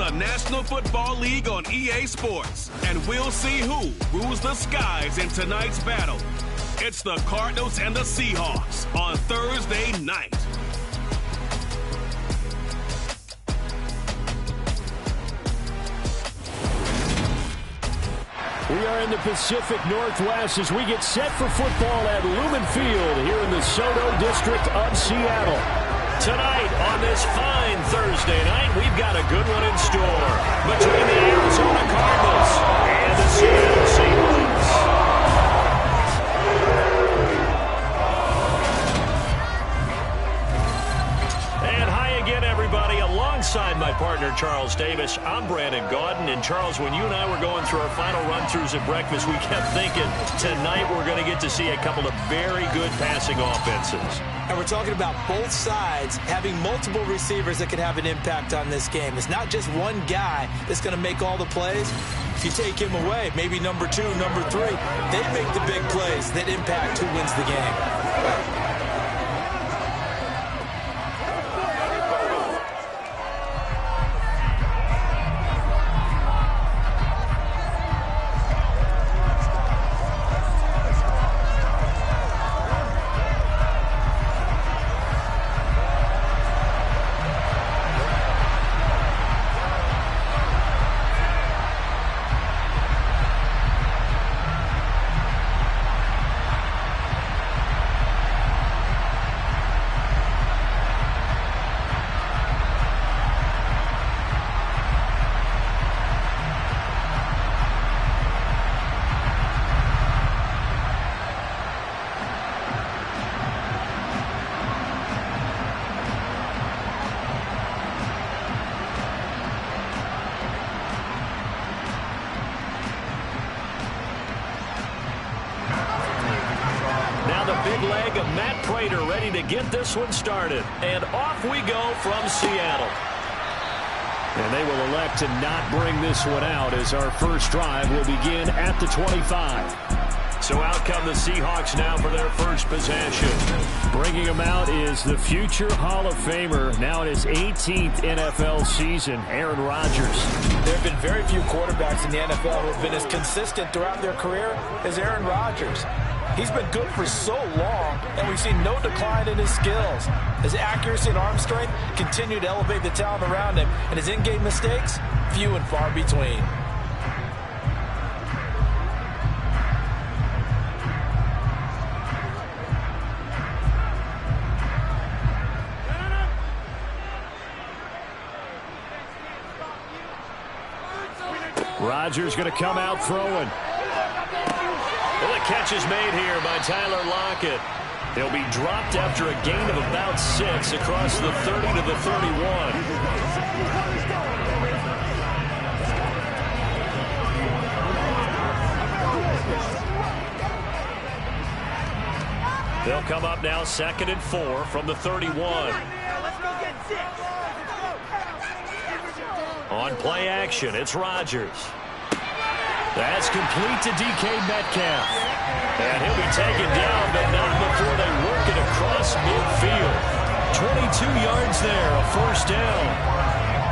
the National Football League on EA Sports, and we'll see who rules the skies in tonight's battle. It's the Cardinals and the Seahawks on Thursday night. We are in the Pacific Northwest as we get set for football at Lumen Field here in the Soto District of Seattle. Tonight on this fine Thursday night, we've got a good one in store between the Arizona Cardinals and the Seattle Seahawks. And hi again, everybody. Alongside my partner, Charles Davis, I'm Brandon Gaudin. And Charles, when you and I were going through our final run-throughs at breakfast, we kept thinking tonight we're going to get to see a couple of very good passing offenses. And we're talking about both sides having multiple receivers that can have an impact on this game. It's not just one guy that's going to make all the plays. If you take him away, maybe number 2, number 3, they make the big plays that impact who wins the game. Ready to get this one started. And off we go from Seattle. And they will elect to not bring this one out as our first drive will begin at the 25. So out come the Seahawks now for their first possession. Bringing him out is the future Hall of Famer, now in his 18th NFL season, Aaron Rodgers. There have been very few quarterbacks in the NFL who have been as consistent throughout their career as Aaron Rodgers. He's been good for so long, and we've seen no decline in his skills. His accuracy and arm strength continue to elevate the talent around him, and his in-game mistakes, few and far between. Rodgers going to come out throwing. Well, the catch is made here by Tyler Lockett. He'll be dropped after a gain of about 6 across the 30 to the 31. They'll come up now 2nd and 4 from the 31. On play action, it's Rodgers. That's complete to DK Metcalf. And he'll be taken down, but not before they work it across midfield. 22 yards there, a first down.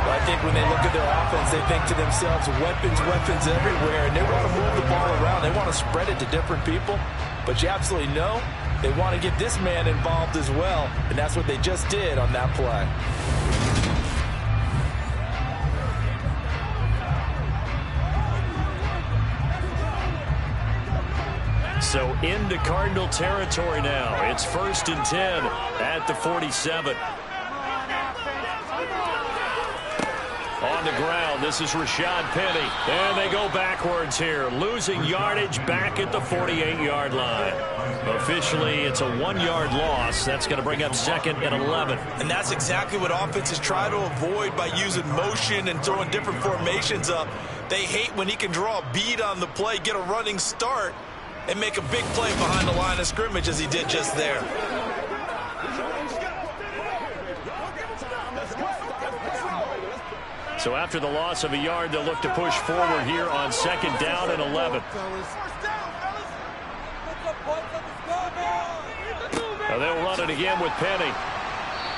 Well, I think when they look at their offense, they think to themselves, weapons everywhere, and they want to move the ball around. They want to spread it to different people. But you absolutely know they want to get this man involved as well, and that's what they just did on that play. So into Cardinal territory now. It's 1st and 10 at the 47. On the ground, this is Rashad Penny. And they go backwards here, losing yardage back at the 48-yard line. Officially, it's a 1-yard loss. That's going to bring up 2nd and 11. And that's exactly what offenses try to avoid by using motion and throwing different formations up. They hate when he can draw a bead on the play, get a running start, and make a big play behind the line of scrimmage as he did just there. So after the loss of a yard, they'll look to push forward here on 2nd down and 11. Now they'll run it again with Penny.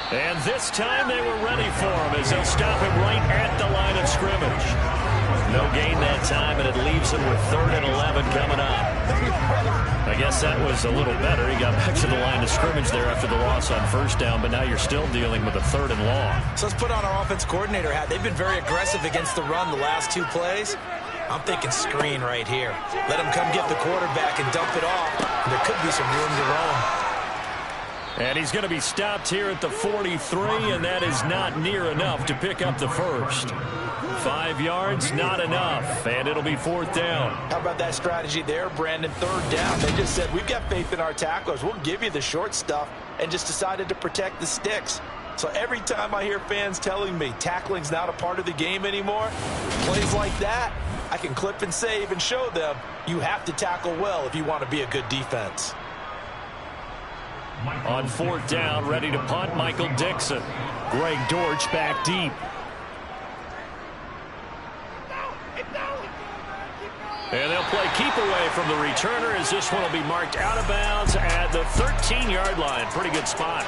And this time they were ready for him as they'll stop him right at the line of scrimmage. No gain that time, and it leaves him with 3rd and 11 coming up. I guess that was a little better. He got back to the line of scrimmage there after the loss on 1st down, but now you're still dealing with a 3rd and long. So let's put on our offense coordinator hat. They've been very aggressive against the run the last 2 plays. I'm thinking screen right here. Let him come get the quarterback and dump it off. And there could be some room to roam. And he's going to be stopped here at the 43, and that is not near enough to pick up the first. 5 yards, not enough, and it'll be 4th down. How about that strategy there, Brandon? 3rd down. They just said, we've got faith in our tacklers. We'll give you the short stuff, and just decided to protect the sticks. So every time I hear fans telling me tackling's not a part of the game anymore, plays like that, I can clip and save and show them you have to tackle well if you want to be a good defense. On 4th down, ready to punt, Michael Dixon. Greg Dortch back deep. And they'll play keep away from the returner as this one will be marked out of bounds at the 13-yard line. Pretty good spot.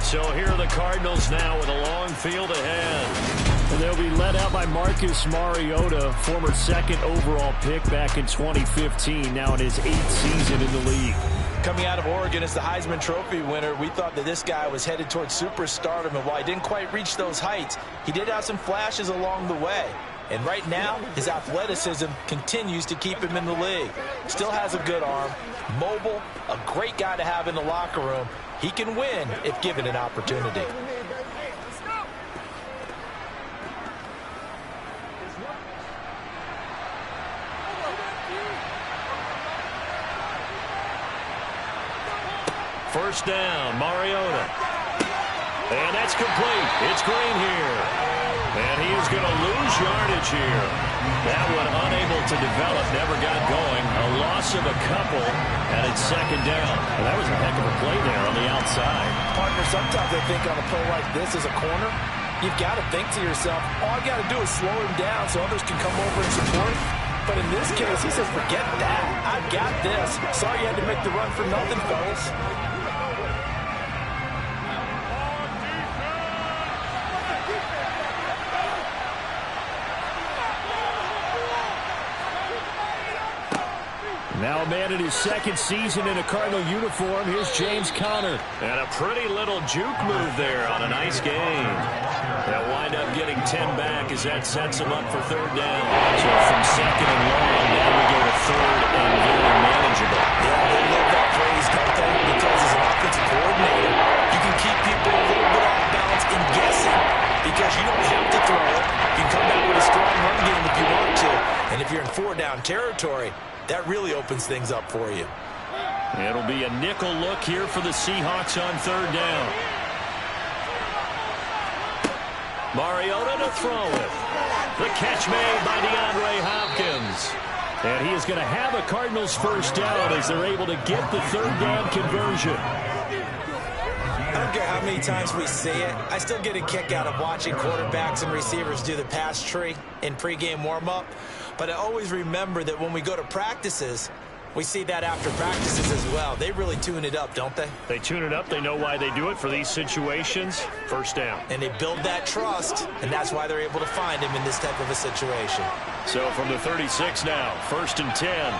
So here are the Cardinals now with a long field ahead. And they'll be led out by Marcus Mariota, former 2nd overall pick back in 2015, now in his 8th season in the league. Coming out of Oregon as the Heisman Trophy winner, we thought that this guy was headed towards superstardom, and while he didn't quite reach those heights, he did have some flashes along the way. And right now, his athleticism continues to keep him in the league. Still has a good arm, mobile, a great guy to have in the locker room. He can win if given an opportunity. First down, Mariota. And that's complete. It's Green here. And he is going to lose yardage here. That one unable to develop, never got going. A loss of a couple, and it's 2nd down. Well, that was a heck of a play there on the outside. Partner, sometimes I think on a play like this as a corner, you've got to think to yourself, all I got to do is slow him down so others can come over and support. But in this case, he says, forget that. I've got this. Sorry you had to make the run for nothing, fellas. Now a man in his 2nd season in a Cardinal uniform. Here's James Conner. And a pretty little juke move there on a nice gain. They'll wind up getting 10 back as that sets them up for 3rd down. So from 2nd and long, now we go to 3rd and very manageable. Yeah, they love that phrase, don't they? Because as an offensive coordinator, you can keep people a little bit off balance and guessing because you don't have to throw it. You can come back with a strong run game if you want to. And if you're in 4-down territory, that really opens things up for you. It'll be a nickel look here for the Seahawks on 3rd down. Mariota to throw it. The catch made by DeAndre Hopkins. And he is going to have a Cardinals first down as they're able to get the 3rd down conversion. I don't care how many times we see it. I still get a kick out of watching quarterbacks and receivers do the pass tree in pregame warm-up. But I always remember that when we go to practices, we see that after practices as well. They really tune it up, don't they? They tune it up. They know why they do it for these situations. First down. And they build that trust, and that's why they're able to find him in this type of a situation. So from the 36 now, 1st and 10.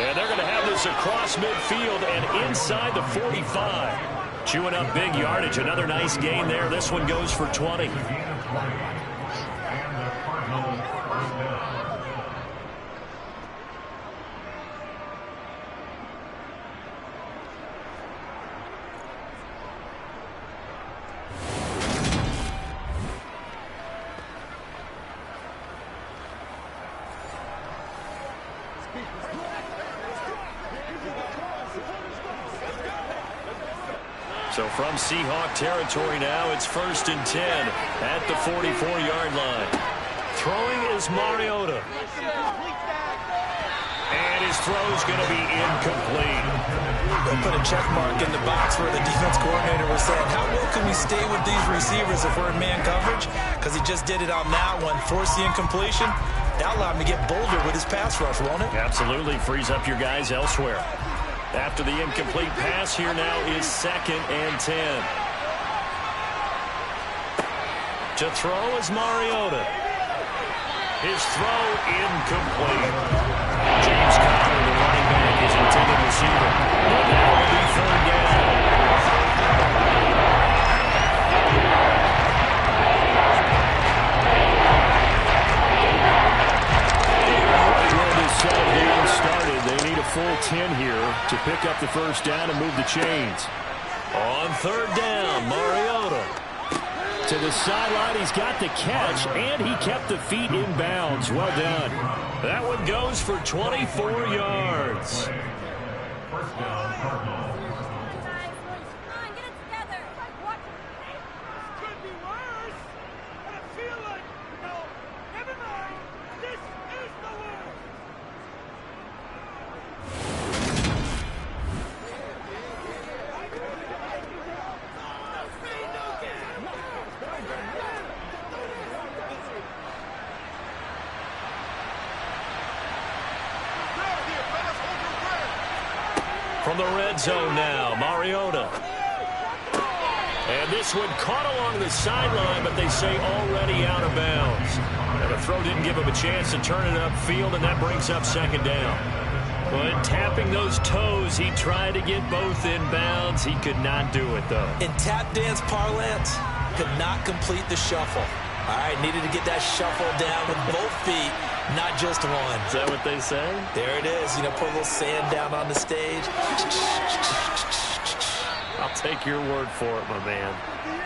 And they're going to have this across midfield and inside the 45. Chewing up big yardage. Another nice gain there. This one goes for 20. So from Seahawk territory now, it's 1st and 10 at the 44-yard line. Throwing is Mariota. And his throw's going to be incomplete. They'll put a check mark in the box where the defense coordinator was saying, how well can we stay with these receivers if we're in man coverage? Because he just did it on that one. Force the incompletion. That'll allow him to get bolder with his pass rush, won't it? Absolutely. Frees up your guys elsewhere. After the incomplete pass, here now is 2nd and 10. To throw is Mariota. His throw incomplete. James Conner, the running back, is intended receiver. And that will be 3rd down. Where this second down started, they need a full 10 here to pick up the 1st down and move the chains. On 3rd down, Mariota. To the sideline, he's got the catch, and he kept the feet in bounds. Well done. That one goes for 24 yards. First down, Cardinals. Get it together. What? Could be worse. But I feel like, no, never mind. This is the worst. From the red zone now, Mariota. And this one caught along the sideline, but they say already out of bounds. And the throw didn't give him a chance to turn it upfield, and that brings up 2nd down. But tapping those toes, he tried to get both in bounds. He could not do it, though. In tap dance parlance, could not complete the shuffle. All right, needed to get that shuffle down with both feet, not just one. Is that what they say? There it is. You know, put a little sand down on the stage. I'll take your word for it, my man.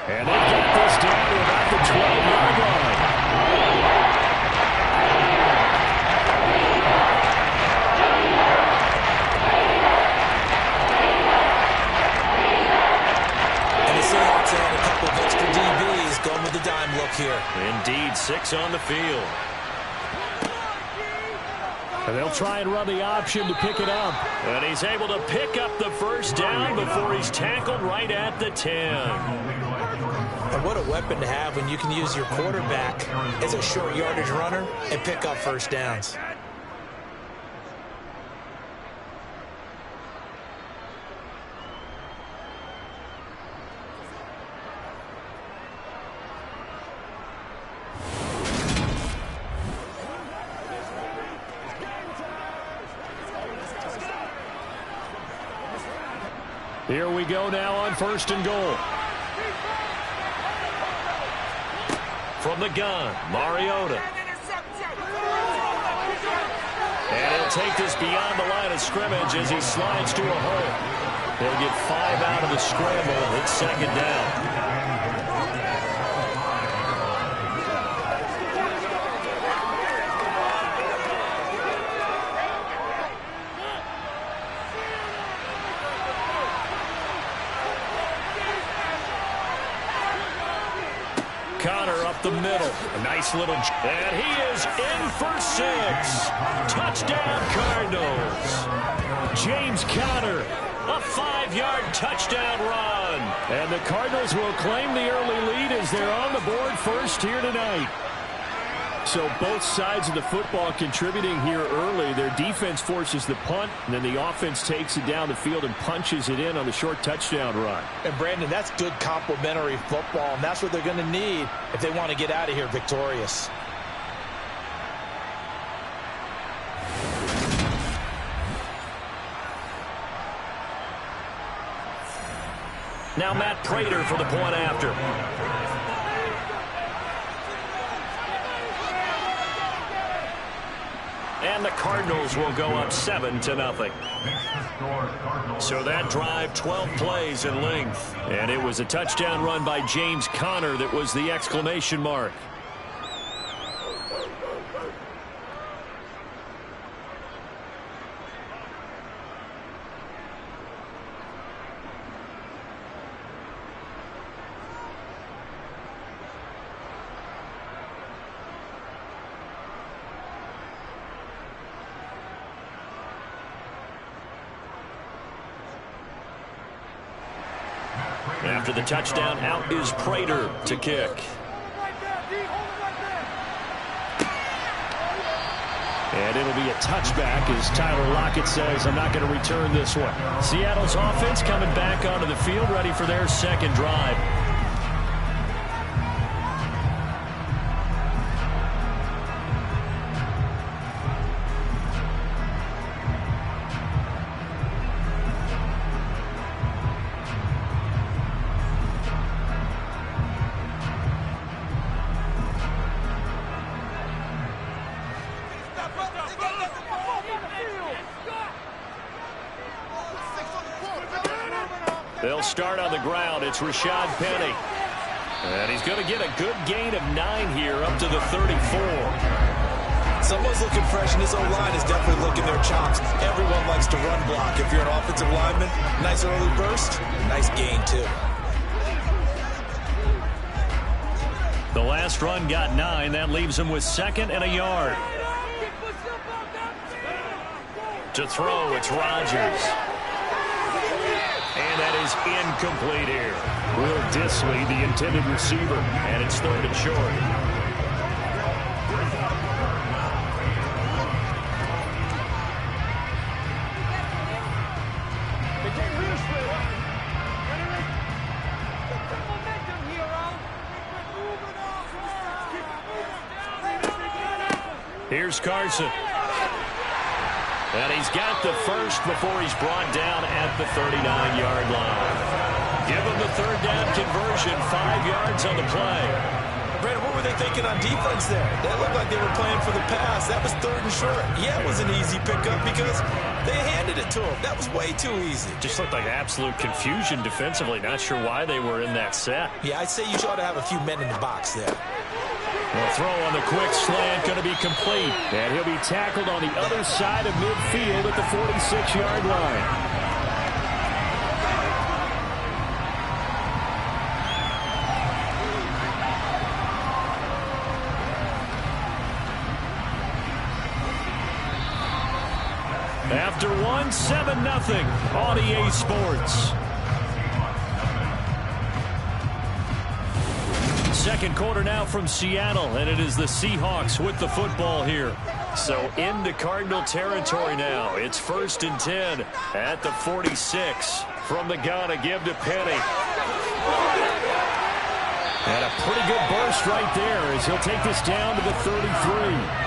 And they get this down to about the 12-yard line. And the Seahawks add a couple of extra DBs going with the dime look here. Indeed, 6 on the field. And they'll try and run the option to pick it up. And he's able to pick up the 1st down before he's tackled right at the 10. And what a weapon to have when you can use your quarterback as a short yardage runner and pick up 1st downs. Here we go now on 1st and goal. From the gun, Mariota. And he'll take this beyond the line of scrimmage as he slides to a hole. He'll get 5 out of the scramble. It's 2nd down. Conner up the middle. A nice little... And he is in for 6. Touchdown, Cardinals. James Conner. A 5-yard touchdown run. And the Cardinals will claim the early lead as they're on the board first here tonight. So both sides of the football contributing here early. Their defense forces the punt, and then the offense takes it down the field and punches it in on the short touchdown run. And, Brandon, that's good complementary football, and that's what they're going to need if they want to get out of here victorious. Now Matt Prater for the point after. And the Cardinals will go up 7-0. So that drive, 12 plays in length. And it was a touchdown run by James Conner that was the exclamation mark. After the touchdown, out is Prater to kick. And it'll be a touchback as Tyler Lockett says, I'm not going to return this one. Seattle's offense coming back onto the field, ready for their second drive. They'll start on the ground. It's Rashad Penny. And he's going to get a good gain of 9 here up to the 34. Someone's looking fresh, and this O-line is definitely looking their chops. Everyone likes to run block. If you're an offensive lineman, nice early burst, nice gain too. The last run got 9. That leaves him with 2nd and a yard. To throw, it's Rodgers. And that is incomplete here. Will Disley, the intended receiver. And it's 3rd and short. Here's Carson. And he's got the first before he's brought down at the 39-yard line. Give him the 3rd down conversion, 5 yards on the play. Brandon, what were they thinking on defense there? That looked like they were playing for the pass. That was 3rd and short. Yeah, it was an easy pickup because they handed it to him. That was way too easy. Just looked like absolute confusion defensively. Not sure why they were in that set. Yeah, I'd say you ought to have a few men in the box there. The throw on the quick slant going to be complete. And he'll be tackled on the other side of midfield at the 46-yard line. After 7-0 on EA Sports. Second quarter now from Seattle, and it is the Seahawks with the football here. So into Cardinal territory now. It's 1st and 10 at the 46. From the gun, a give to Penny. And a pretty good burst right there as he'll take this down to the 33.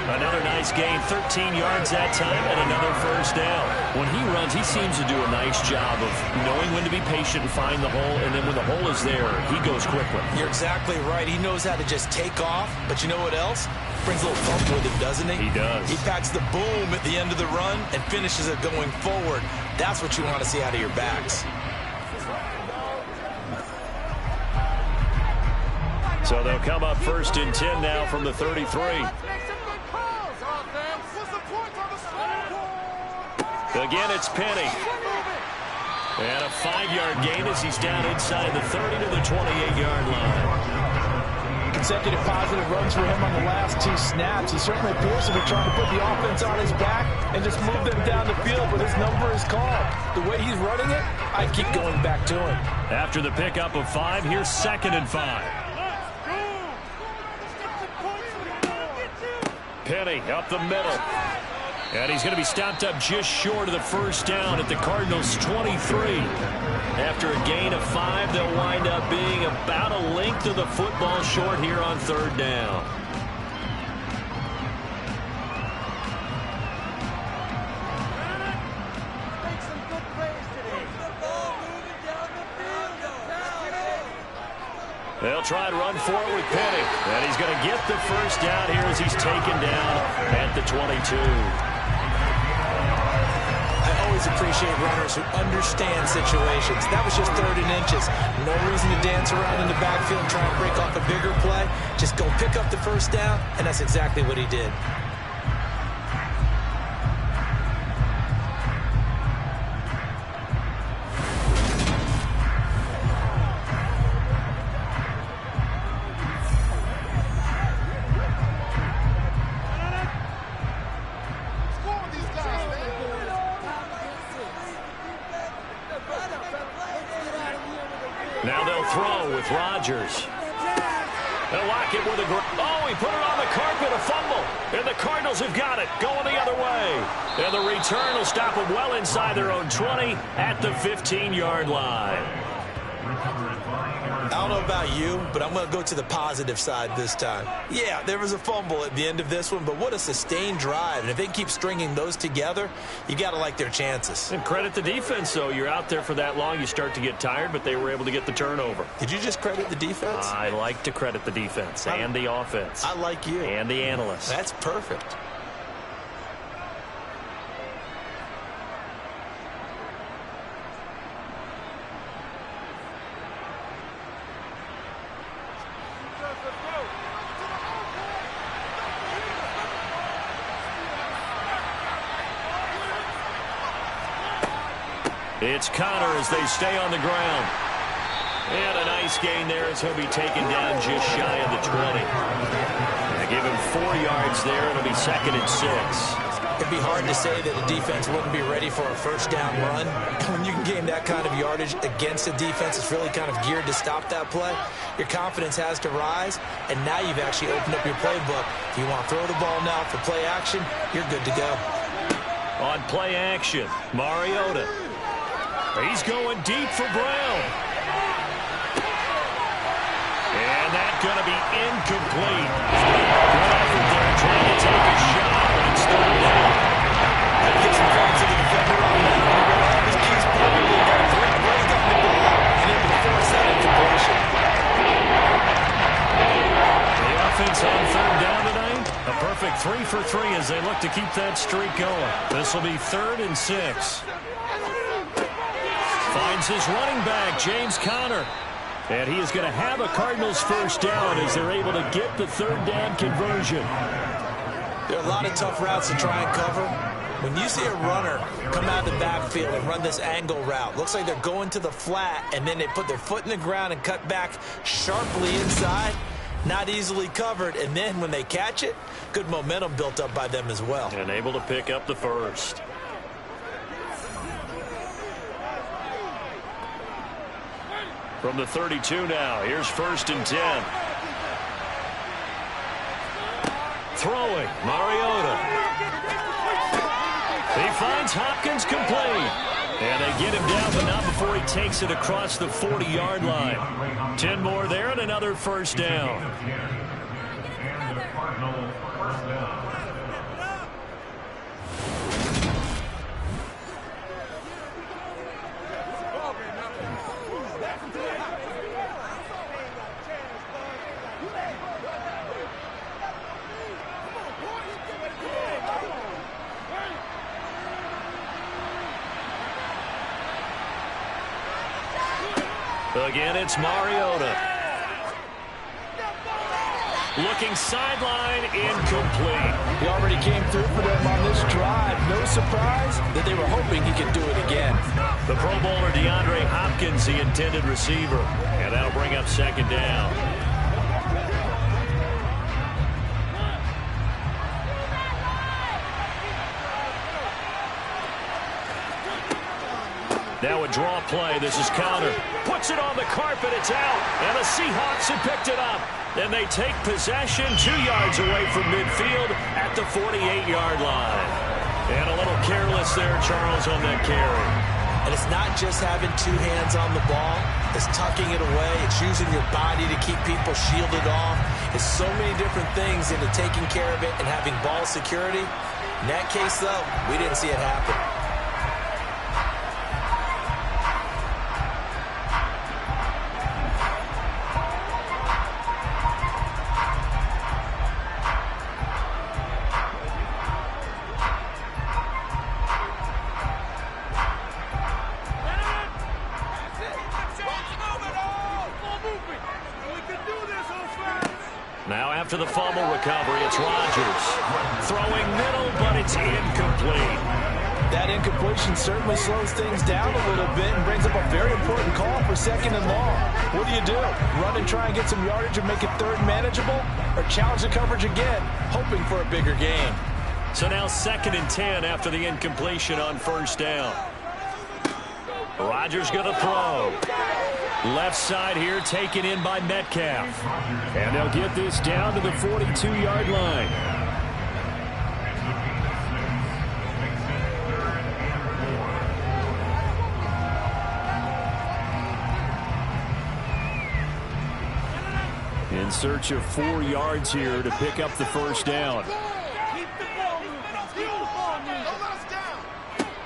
Another nice gain, 13 yards that time, and another 1st down. When he runs, he seems to do a nice job of knowing when to be patient and find the hole, and then when the hole is there, he goes quickly. You're exactly right. He knows how to just take off, but you know what else? Brings a little thump with him, doesn't he? He does. He packs the boom at the end of the run and finishes it going forward. That's what you want to see out of your backs. So they'll come up 1st and 10 now from the 33. Again, it's Penny. And a 5-yard gain as he's down inside the 30 to the 28-yard line. Consecutive positive runs for him on the last 2 snaps. He certainly appears to be trying to put the offense on his back and just move them down the field, but his number is called. The way he's running it, I keep going back to him. After the pickup of 5, here's 2nd and 5. Penny up the middle. And he's going to be stopped up just short of the 1st down at the Cardinals' 23. After a gain of 5, they'll wind up being about a length of the football short here on 3rd down. They'll try and run for it with Penny. And he's going to get the 1st down here as he's taken down at the 22. I always appreciate runners who understand situations. That was just 3rd and inches. No reason to dance around in the backfield and try and break off a bigger play. Just go pick up the 1st down, and that's exactly what he did. Now they'll throw with Rodgers. They'll lock it with a... Oh, he put it on the carpet, a fumble. And the Cardinals Cardinals have got it, going the other way. And the return will stop them well inside their own 20 at the 15-yard line. I don't know about you, but I'm going to go to the positive side this time. Yeah, there was a fumble at the end of this one, but what a sustained drive. And if they can keep stringing those together, you got to like their chances. And credit the defense, though. You're out there for that long, you start to get tired, but they were able to get the turnover. Did you just credit the defense? I like to credit the defense and the offense. I like you. And the analysts. That's perfect. It's Connor as they stay on the ground. And a nice gain there as he'll be taken down just shy of the 20. They give him 4 yards there. It'll be 2nd and 6. It'd be hard to say that a defense wouldn't be ready for a first down run. When you can gain that kind of yardage against a defense that's really kind of geared to stop that play, your confidence has to rise, and now you've actually opened up your playbook. If you want to throw the ball now for play action, you're good to go. On play action, Mariota. He's going deep for Brown. And that's going to be incomplete. Good effort there, trying to take a shot, but it's third down. Get some credit to the defender on that. He got all his keys perfectly. Got a great break on the ball, and able to force that incompletion. The offense on third down tonight. A perfect 3 for 3 as they look to keep that streak going. This will be 3rd and 6. Finds his running back, James Conner. And he is going to have a Cardinals first down as they're able to get the third down conversion. There are a lot of tough routes to try and cover. When you see a runner come out of the backfield and run this angle route, looks like they're going to the flat, and then they put their foot in the ground and cut back sharply inside. Not easily covered, and then when they catch it, good momentum built up by them as well. And able to pick up the first. From the 32 now, here's 1st and 10. Throwing, Mariota. He finds Hopkins complete. And they get him down, but not before he takes it across the 40-yard line. 10 more there and another first down. Again, it's Mariota. Looking sideline, incomplete. He already came through for them on this drive. No surprise that they were hoping he could do it again. The Pro Bowler DeAndre Hopkins, the intended receiver. And that'll bring up 2nd down. Now a draw play. This is Conner. Puts it on the carpet. It's out. And the Seahawks have picked it up. And they take possession 2 yards away from midfield at the 48-yard line. And a little careless there, Charles, on that carry. And it's not just having 2 hands on the ball. It's tucking it away. It's using your body to keep people shielded off. It's so many different things into taking care of it and having ball security. In that case, though, we didn't see it happen. Now after the fumble recovery, it's Rodgers. Throwing middle, but it's incomplete. That incompletion certainly slows things down a little bit and brings up a very important call for 2nd and long. What do? Run and try and get some yardage and make it 3rd manageable? Or challenge the coverage again, hoping for a bigger gain? So now 2nd and 10 after the incompletion on 1st down. Rodgers going to throw. Left side here taken in by Metcalf. And they'll get this down to the 42-yard line. search of 4 yards here to pick up the first down.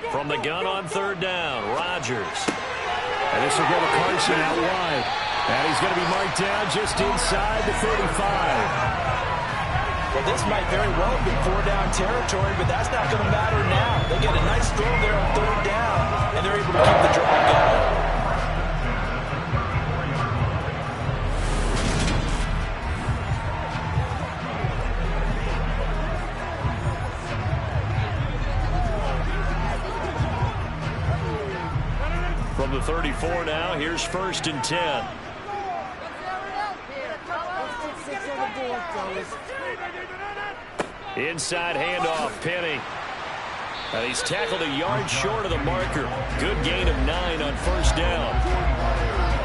From the gun on third down, Rodgers. And this will go to Carson out wide. And he's going to be marked down just inside the 35. Well, this might very well be 4-down territory, but that's not going to matter now. They get a nice throw there on third down, and they're able to keep the drive going. From the 34 now, here's 1st and 10. Inside handoff, Penny. And he's tackled a yard short of the marker. Good gain of 9 on first down.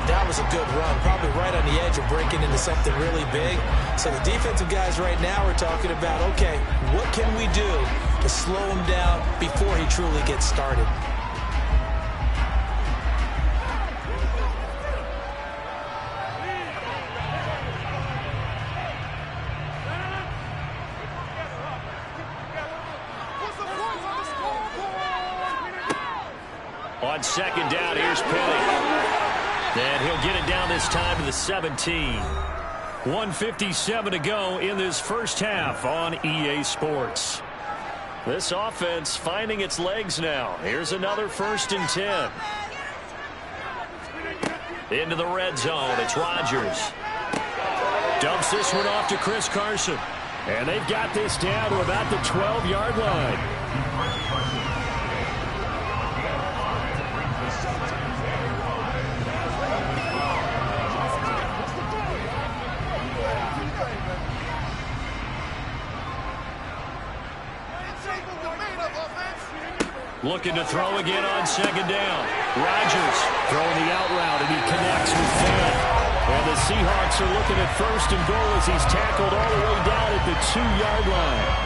That was a good run, probably right on the edge of breaking into something really big. So the defensive guys right now are talking about, okay, what can we do to slow him down before he truly gets started? On second down, here's Penny. And he'll get it down this time to the 17. 1:57 to go in this first half on EA Sports. This offense finding its legs now. Here's another 1st and 10. Into the red zone, it's Rodgers. Dumps this one off to Chris Carson. And they've got this down to about the 12-yard line. Looking to throw again on second down. Rodgers throwing the out route, and he connects with Fan. And the Seahawks are looking at 1st and goal as he's tackled all the way down at the 2-yard line.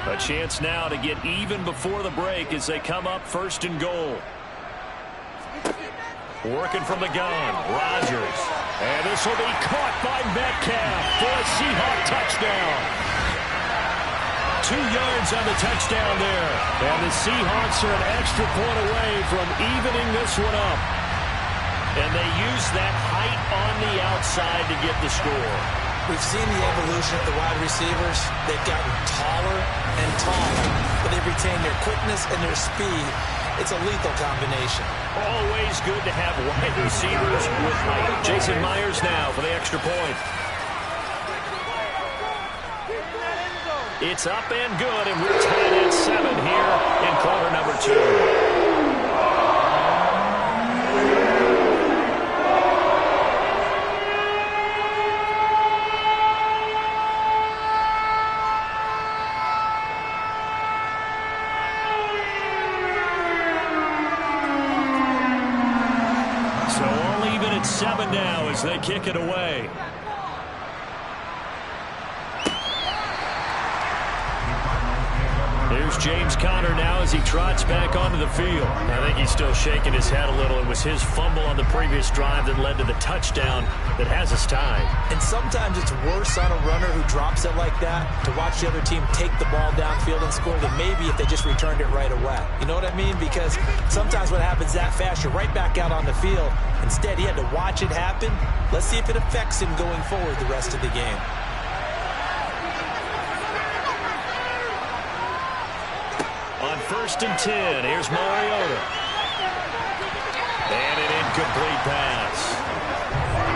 A chance now to get even before the break as they come up 1st and goal. Working from the gun, Rodgers. And this will be caught by Metcalf for a Seahawk touchdown. 2 yards on the touchdown there. And the Seahawks are an extra point away from evening this one up. And they use that height on the outside to get the score. We've seen the evolution of the wide receivers. They've gotten taller and taller, but they've retained their quickness and their speed. It's a lethal combination. Always good to have wide receivers with height. Jason Myers now for the extra point. It's up and good, and we're tied at 7 here in quarter number 2. Now as they kick it away. Here's James Conner now as he trots back onto the field. I think he's still shaking his head a little. It was his fumble on the previous drive that led to the touchdown that has us tied. And sometimes it's worse on a runner who drops it like that to watch the other team take the ball downfield and score than maybe if they just returned it right away. You know what I mean? Because sometimes when it happens that fast, you're right back out on the field. Instead, he had to watch it happen. Let's see if it affects him going forward the rest of the game. On 1st and 10, here's Mariota. And an incomplete pass.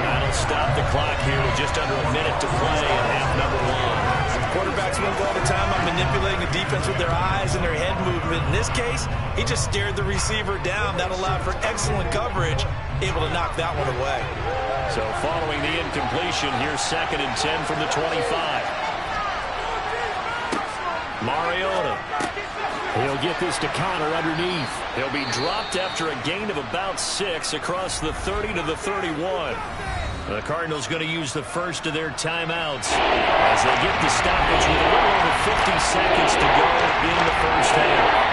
That'll stop the clock here with just under a minute to play in half number 1. Quarterbacks win all the time on manipulating the defense with their eyes and their head movement. In this case, he just stared the receiver down. That allowed for excellent coverage, able to knock that one away. So following the incompletion, here's 2nd and 10 from the 25. Mariota. He'll get this to Connor underneath. He'll be dropped after a gain of about 6 across the 30 to the 31. The Cardinals going to use the first of their timeouts as they get the stoppage with a little over 50 seconds to go in the first half.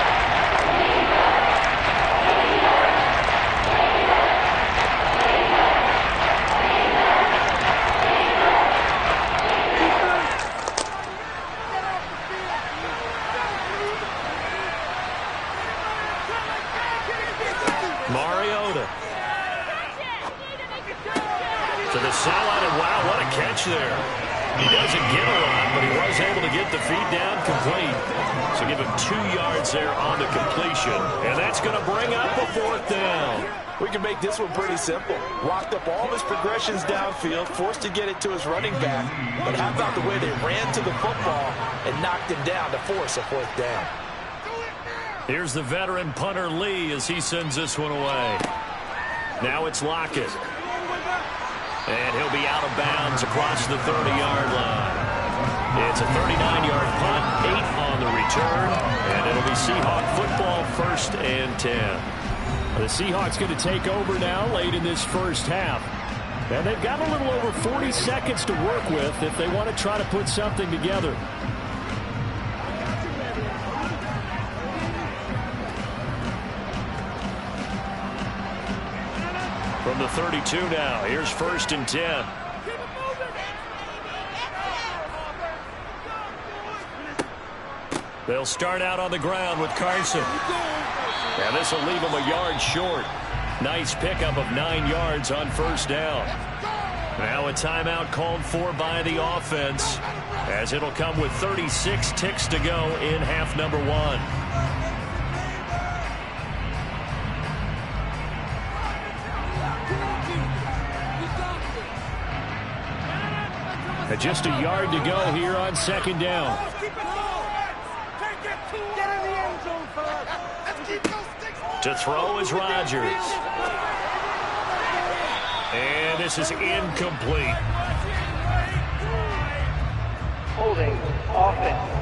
To the sideline, and wow, what a catch there. He doesn't get a lot, but he was able to get the feed down complete. So give him 2 yards there on the completion, and that's going to bring up a 4th down. We can make this one pretty simple. Locked up all of his progressions downfield, forced to get it to his running back. But how about the way they ran to the football and knocked him down to force a 4th down? Here's the veteran punter Lee as he sends this one away. Now it's Lockett. And he'll be out of bounds across the 30-yard line. It's a 39-yard punt, 8 on the return, and it'll be Seahawk football, 1st and 10. The Seahawks going to take over now late in this first half. And they've got a little over 40 seconds to work with if they want to try to put something together. From the 32 now, here's 1st and 10. They'll start out on the ground with Carson. And this will leave him a yard short. Nice pickup of 9 yards on 1st down. Now a timeout called for by the offense, as it'll come with 36 ticks to go in half number 1. Just a yard to go here on 2nd down. To throw is Rodgers. And this is incomplete. Holding offense.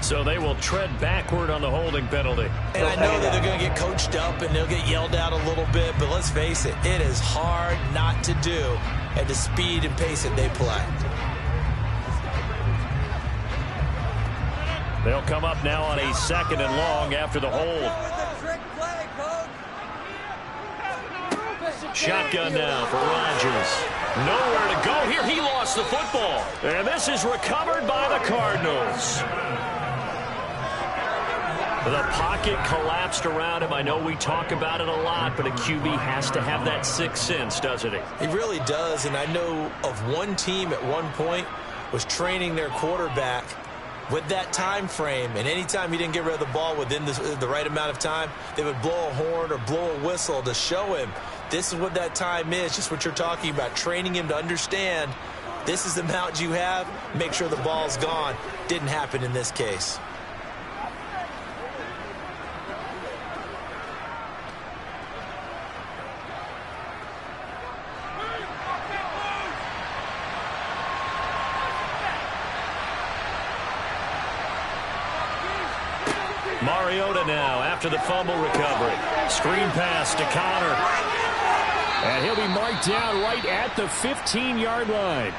So they will tread backward on the holding penalty. And I know that they're going to get coached up and they'll get yelled at a little bit, but let's face it, it is hard not to do at the speed and pace that they play. They'll come up now on a 2nd and long after the hold. Shotgun now for Rodgers. Nowhere to go here. He lost the football. And this is recovered by the Cardinals. The pocket collapsed around him. I know we talk about it a lot, but a QB has to have that 6th sense, doesn't he? He really does, and I know of one team at one point was training their quarterback with that time frame, and anytime he didn't get rid of the ball within the right amount of time, they would blow a horn or blow a whistle to show him this is what that time is, just what you're talking about, training him to understand this is the amount you have, make sure the ball's gone. Didn't happen in this case. Mariota now after the fumble recovery. Screen pass to Connor. And he'll be marked down right at the 15-yard line.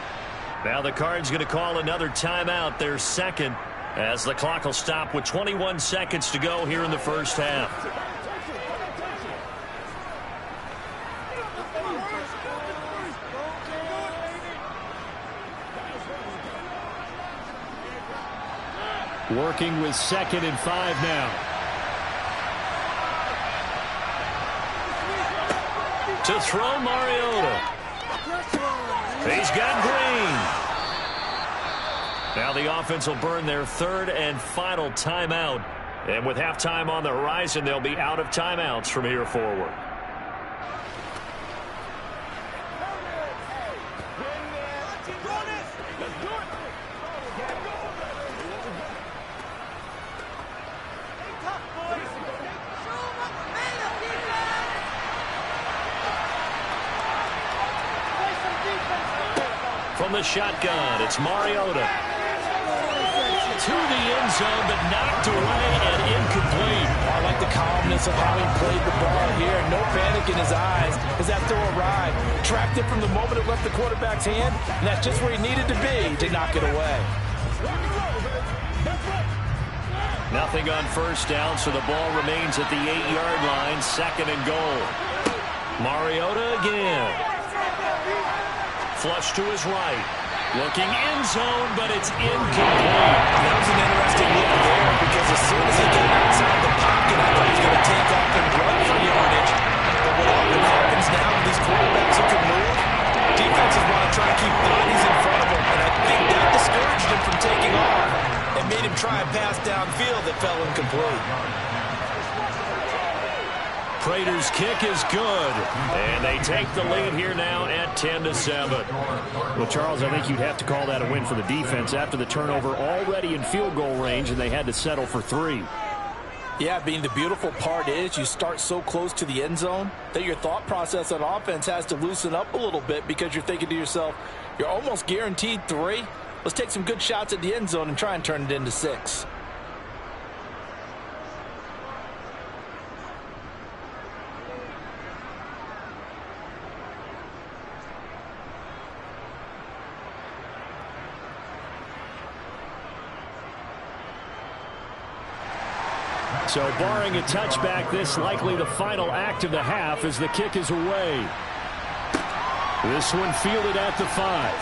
Now the Cards going to call another timeout, their 2nd, as the clock will stop with 21 seconds to go here in the first half. Working with 2nd and 5 now. To throw, Mariota. He's got Green. Now the offense will burn their 3rd and final timeout. And with halftime on the horizon, they'll be out of timeouts from here forward. From the shotgun, it's Mariota. to the end zone, but knocked away and incomplete. I like the calmness of how he played the ball here. No panic in his eyes as that throw arrived. Tracked it from the moment it left the quarterback's hand, and that's just where he needed to be to knock it away. Nothing on first down, so the ball remains at the 8-yard line, 2nd and goal. Mariota again. Flush to his right. Looking end zone, but it's incomplete. That was an interesting look there because as soon as he came outside the pocket, I thought he was going to take off and run for yardage. But what often happens now with these quarterbacks who can move, defenses want to try and keep bodies in front of them. And I think that discouraged him from taking off and made him try a pass downfield that fell incomplete. Prater's kick is good, and they take the lead here now at 10-7. Well, Charles, I think you'd have to call that a win for the defense after the turnover already in field goal range, and they had to settle for 3. Yeah, the beautiful part is you start so close to the end zone that your thought process on offense has to loosen up a little bit because you're thinking to yourself, you're almost guaranteed 3. Let's take some good shots at the end zone and try and turn it into 6. So barring a touchback, this likely the final act of the half as the kick is away. This one fielded at the 5.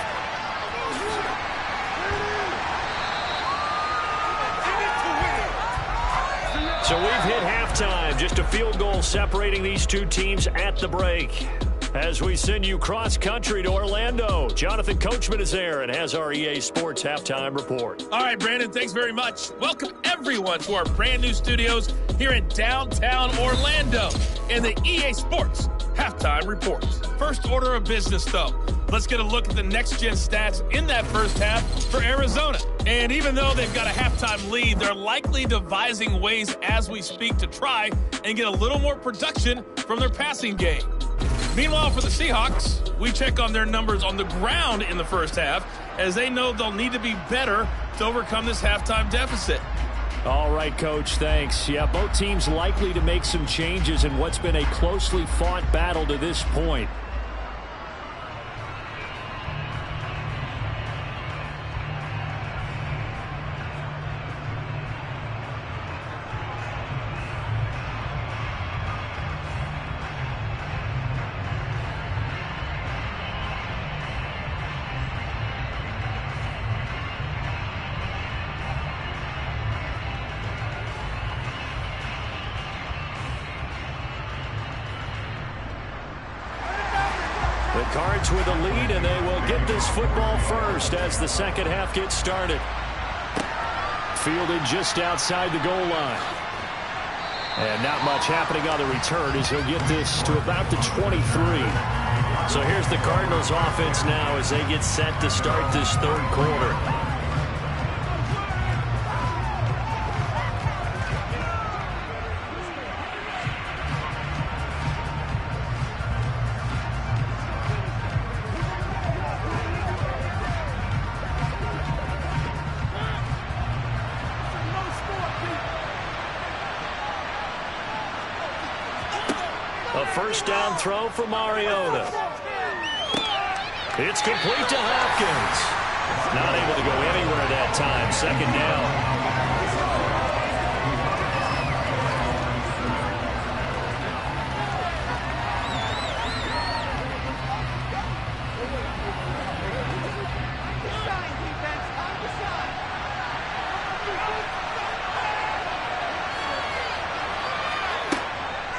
So we've hit halftime. Just a field goal separating these two teams at the break. As we send you cross-country to Orlando, Jonathan Coachman is there and has our EA Sports Halftime Report. All right, Brandon, thanks very much. Welcome, everyone, to our brand-new studios here in downtown Orlando in the EA Sports Halftime Report. First order of business, though. Let's get a look at the next-gen stats in that first half for Arizona. And even though they've got a halftime lead, they're likely devising ways as we speak to try and get a little more production from their passing game. Meanwhile, for the Seahawks, we check on their numbers on the ground in the first half, as they know they'll need to be better to overcome this halftime deficit. All right, Coach, thanks. Yeah, both teams likely to make some changes in what's been a closely fought battle to this point. The Cards with a lead, and they will get this football first as the second half gets started. Fielded just outside the goal line. And not much happening on the return as he'll get this to about the 23. So here's the Cardinals offense now as they get set to start this third quarter. A first down throw for Mariota. It's complete to Hopkins. Not able to go anywhere that time. Second down.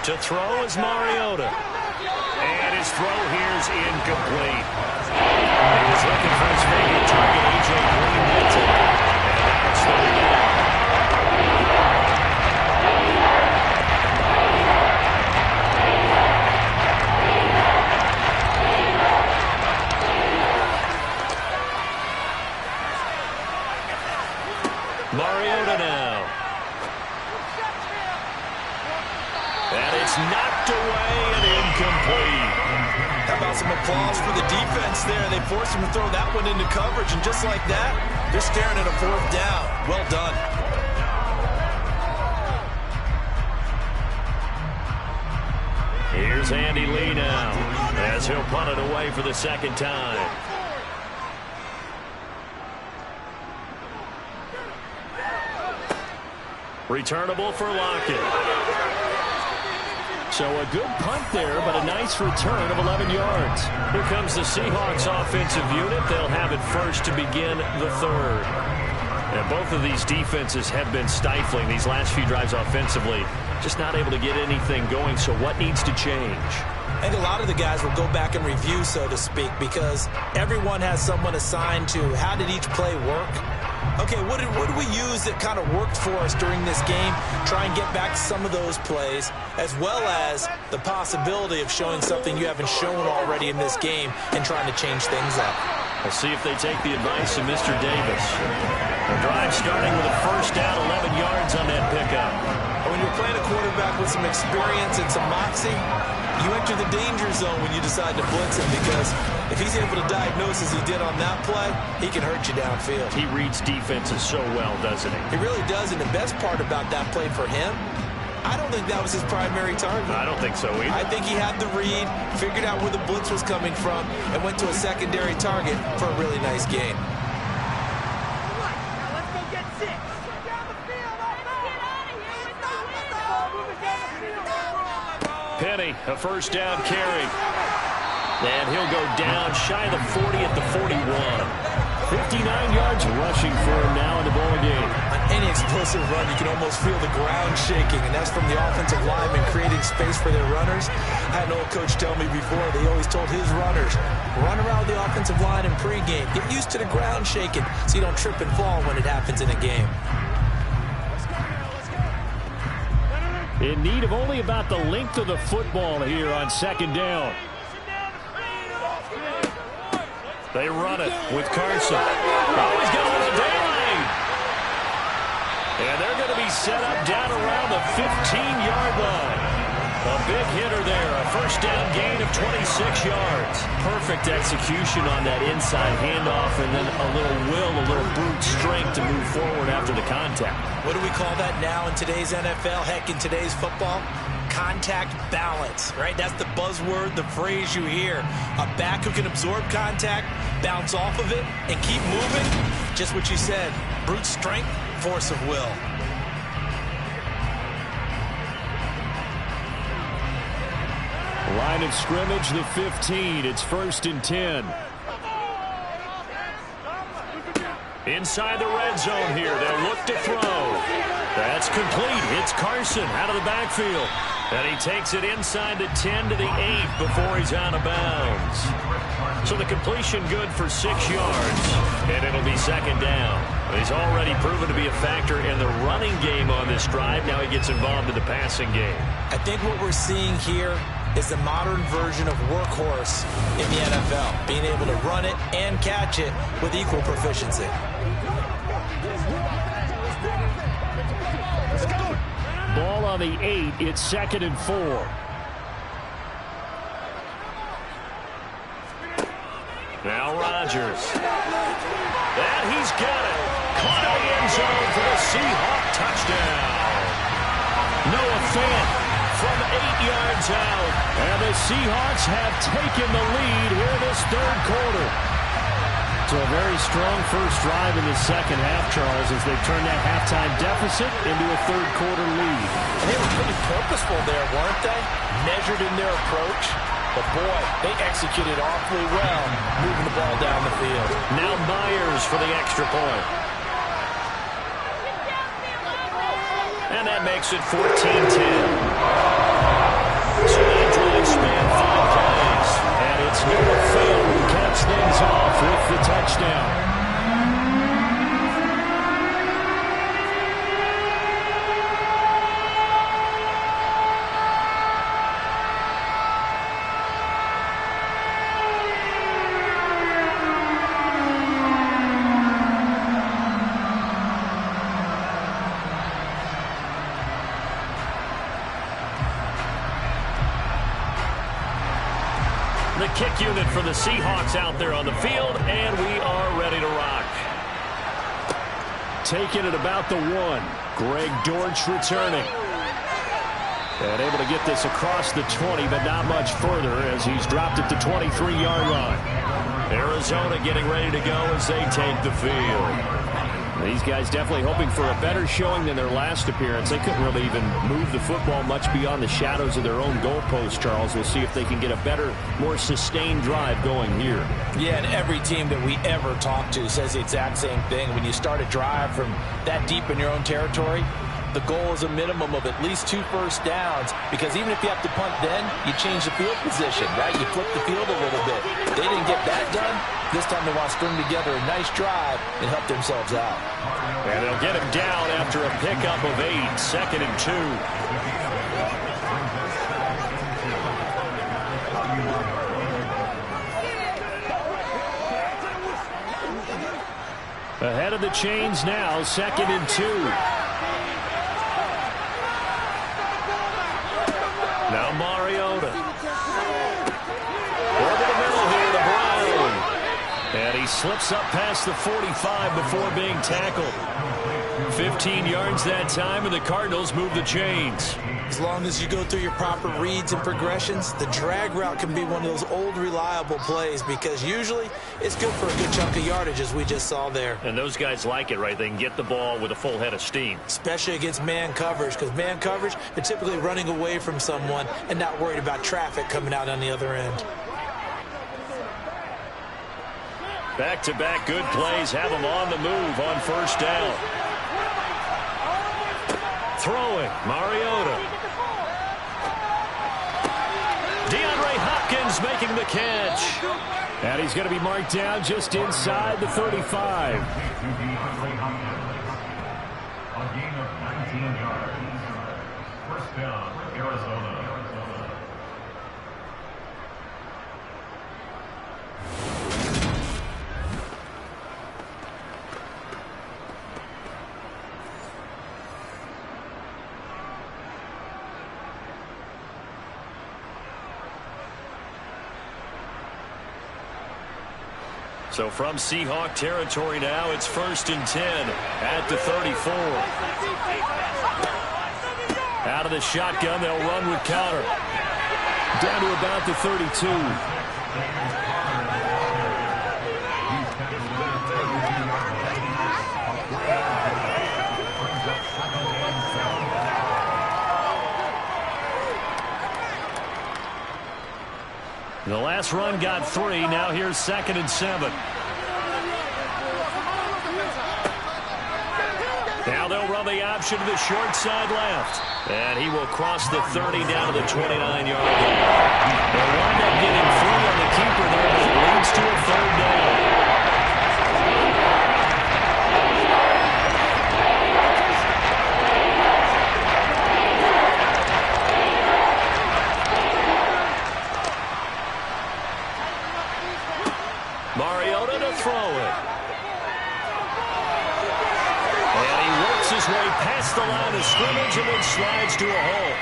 To throw is Mariota. And his throw here is incomplete. He was looking for his favorite target, A.J. Green, that time. And now it's third down. Mariota now. And it's knocked away and incomplete. How about some applause for the defense there. They forced him to throw that one into coverage, and just like that, they're staring at a 4th down. Well done. Here's Andy Lee now, as he'll punt it away for the 2nd time. Returnable for Lockett. So a good punt there, but a nice return of 11 yards. Here comes the Seahawks offensive unit. They'll have it first to begin the 3rd. And both of these defenses have been stifling these last few drives offensively. Just not able to get anything going, so what needs to change? I think a lot of the guys will go back and review, so to speak, because everyone has someone assigned to how did each play work. Okay, what did we use that kind of worked for us during this game? Try and get back to some of those plays, as well as the possibility of showing something you haven't shown already in this game and trying to change things up. We'll see if they take the advice of Mr. Davis. The drive starting with a 1st down, 11 yards on that pickup. When you're playing a quarterback with some experience and some moxie, you enter the danger zone when you decide to blitz him, because if he's able to diagnose as he did on that play, he can hurt you downfield. He reads defenses so well, doesn't he? He really does, and the best part about that play for him, I don't think that was his primary target. I don't think so either. I think he had the read, figured out where the blitz was coming from, and went to a secondary target for a really nice gain. Penny, a 1st down carry. And he'll go down shy of the 40 at the 41. 59 yards rushing for him now in the ball game. On any explosive run, you can almost feel the ground shaking, and that's from the offensive linemen creating space for their runners. I had an old coach tell me before, they always told his runners, run around the offensive line in pregame. Get used to the ground shaking so you don't trip and fall when it happens in a game. In need of only about the length of the football here on 2nd down. They run it with Carson. Oh, he's got a little daylight. And they're going to be set up down around the 15-yard line. A big hitter there. A 1st down gain of 26 yards. Perfect execution on that inside handoff, and then a little will, a little brute strength to move forward after the contact. What do we call that now in today's NFL? Heck, in today's football? Contact balance, right? That's the buzzword, the phrase you hear. A back who can absorb contact, bounce off of it, and keep moving. Just what you said. Brute strength, force of will. Line of scrimmage, the 15. It's 1st and 10. Inside the red zone here. They'll look to throw. That's complete. It's Carson out of the backfield. And he takes it inside the 10 to the 8 before he's out of bounds. So the completion good for 6 yards. And it'll be 2nd down. He's already proven to be a factor in the running game on this drive. Now he gets involved in the passing game. I think what we're seeing here is the modern version of workhorse in the NFL, being able to run it and catch it with equal proficiency. Ball on the 8. It's 2nd and 4. Now Rodgers. And he's got it. Caught in the end zone for the Seahawk touchdown. Noah Fant from 8 yards out. And the Seahawks have taken the lead here in this 3rd quarter. So a very strong first drive in the 2nd half, Charles, as they turn that halftime deficit into a 3rd quarter lead. And they were pretty purposeful there, weren't they? Measured in their approach. But boy, they executed awfully well, moving the ball down the field. Now Myers for the extra point. And that makes it 14-10. So that drive spanned 5 plays. And it's Noah Fant who caps things off with the touchdown. The kick unit for the Seahawks out there on the field, and we are ready to rock. Taking it about the 1. Greg Dortch returning. And able to get this across the 20, but not much further as he's dropped it to 23-yard line. Arizona getting ready to go as they take the field. These guys definitely hoping for a better showing than their last appearance. They couldn't really even move the football much beyond the shadows of their own goalpost, Charles. We'll see if they can get a better, more sustained drive going here. Yeah, and every team that we ever talk to says the exact same thing. When you start a drive from that deep in your own territory, the goal is a minimum of at least 2 first downs, because even if you have to punt then, you change the field position, right? You flip the field a little bit. They didn't get that done. This time they want to string together a nice drive and help themselves out. And they'll get him down after a pickup of 8, 2nd and 2. Ahead of the chains now, 2nd and 2. Now Mariota. Over the middle here to Brown. And he slips up past the 45 before being tackled. 15 yards that time, and the Cardinals move the chains. As long as you go through your proper reads and progressions, the drag route can be one of those old reliable plays, because usually it's good for a good chunk of yardage, as we just saw there. And those guys like it, right? They can get the ball with a full head of steam. Especially against man coverage, because man coverage, they're typically running away from someone and not worried about traffic coming out on the other end. Back-to-back good plays have them on the move on first down. Throwing, Mariota. DeAndre Hopkins making the catch. And he's going to be marked down just inside the 35. A gain of 19 yards. First down, Arizona. So from Seahawk territory now, it's 1st and 10 at the 34. Out of the shotgun, they'll run with counter. Down to about the 32. The last run got 3. Now here's 2nd and 7. Now they'll run the option to the short side left. And he will cross the 30 down to the 29-yard line. They'll wind up getting 3 on the keeper there, but it leads to a 3rd down. Mariota to throw it. And he works his way past the line of scrimmage and then slides to a hole.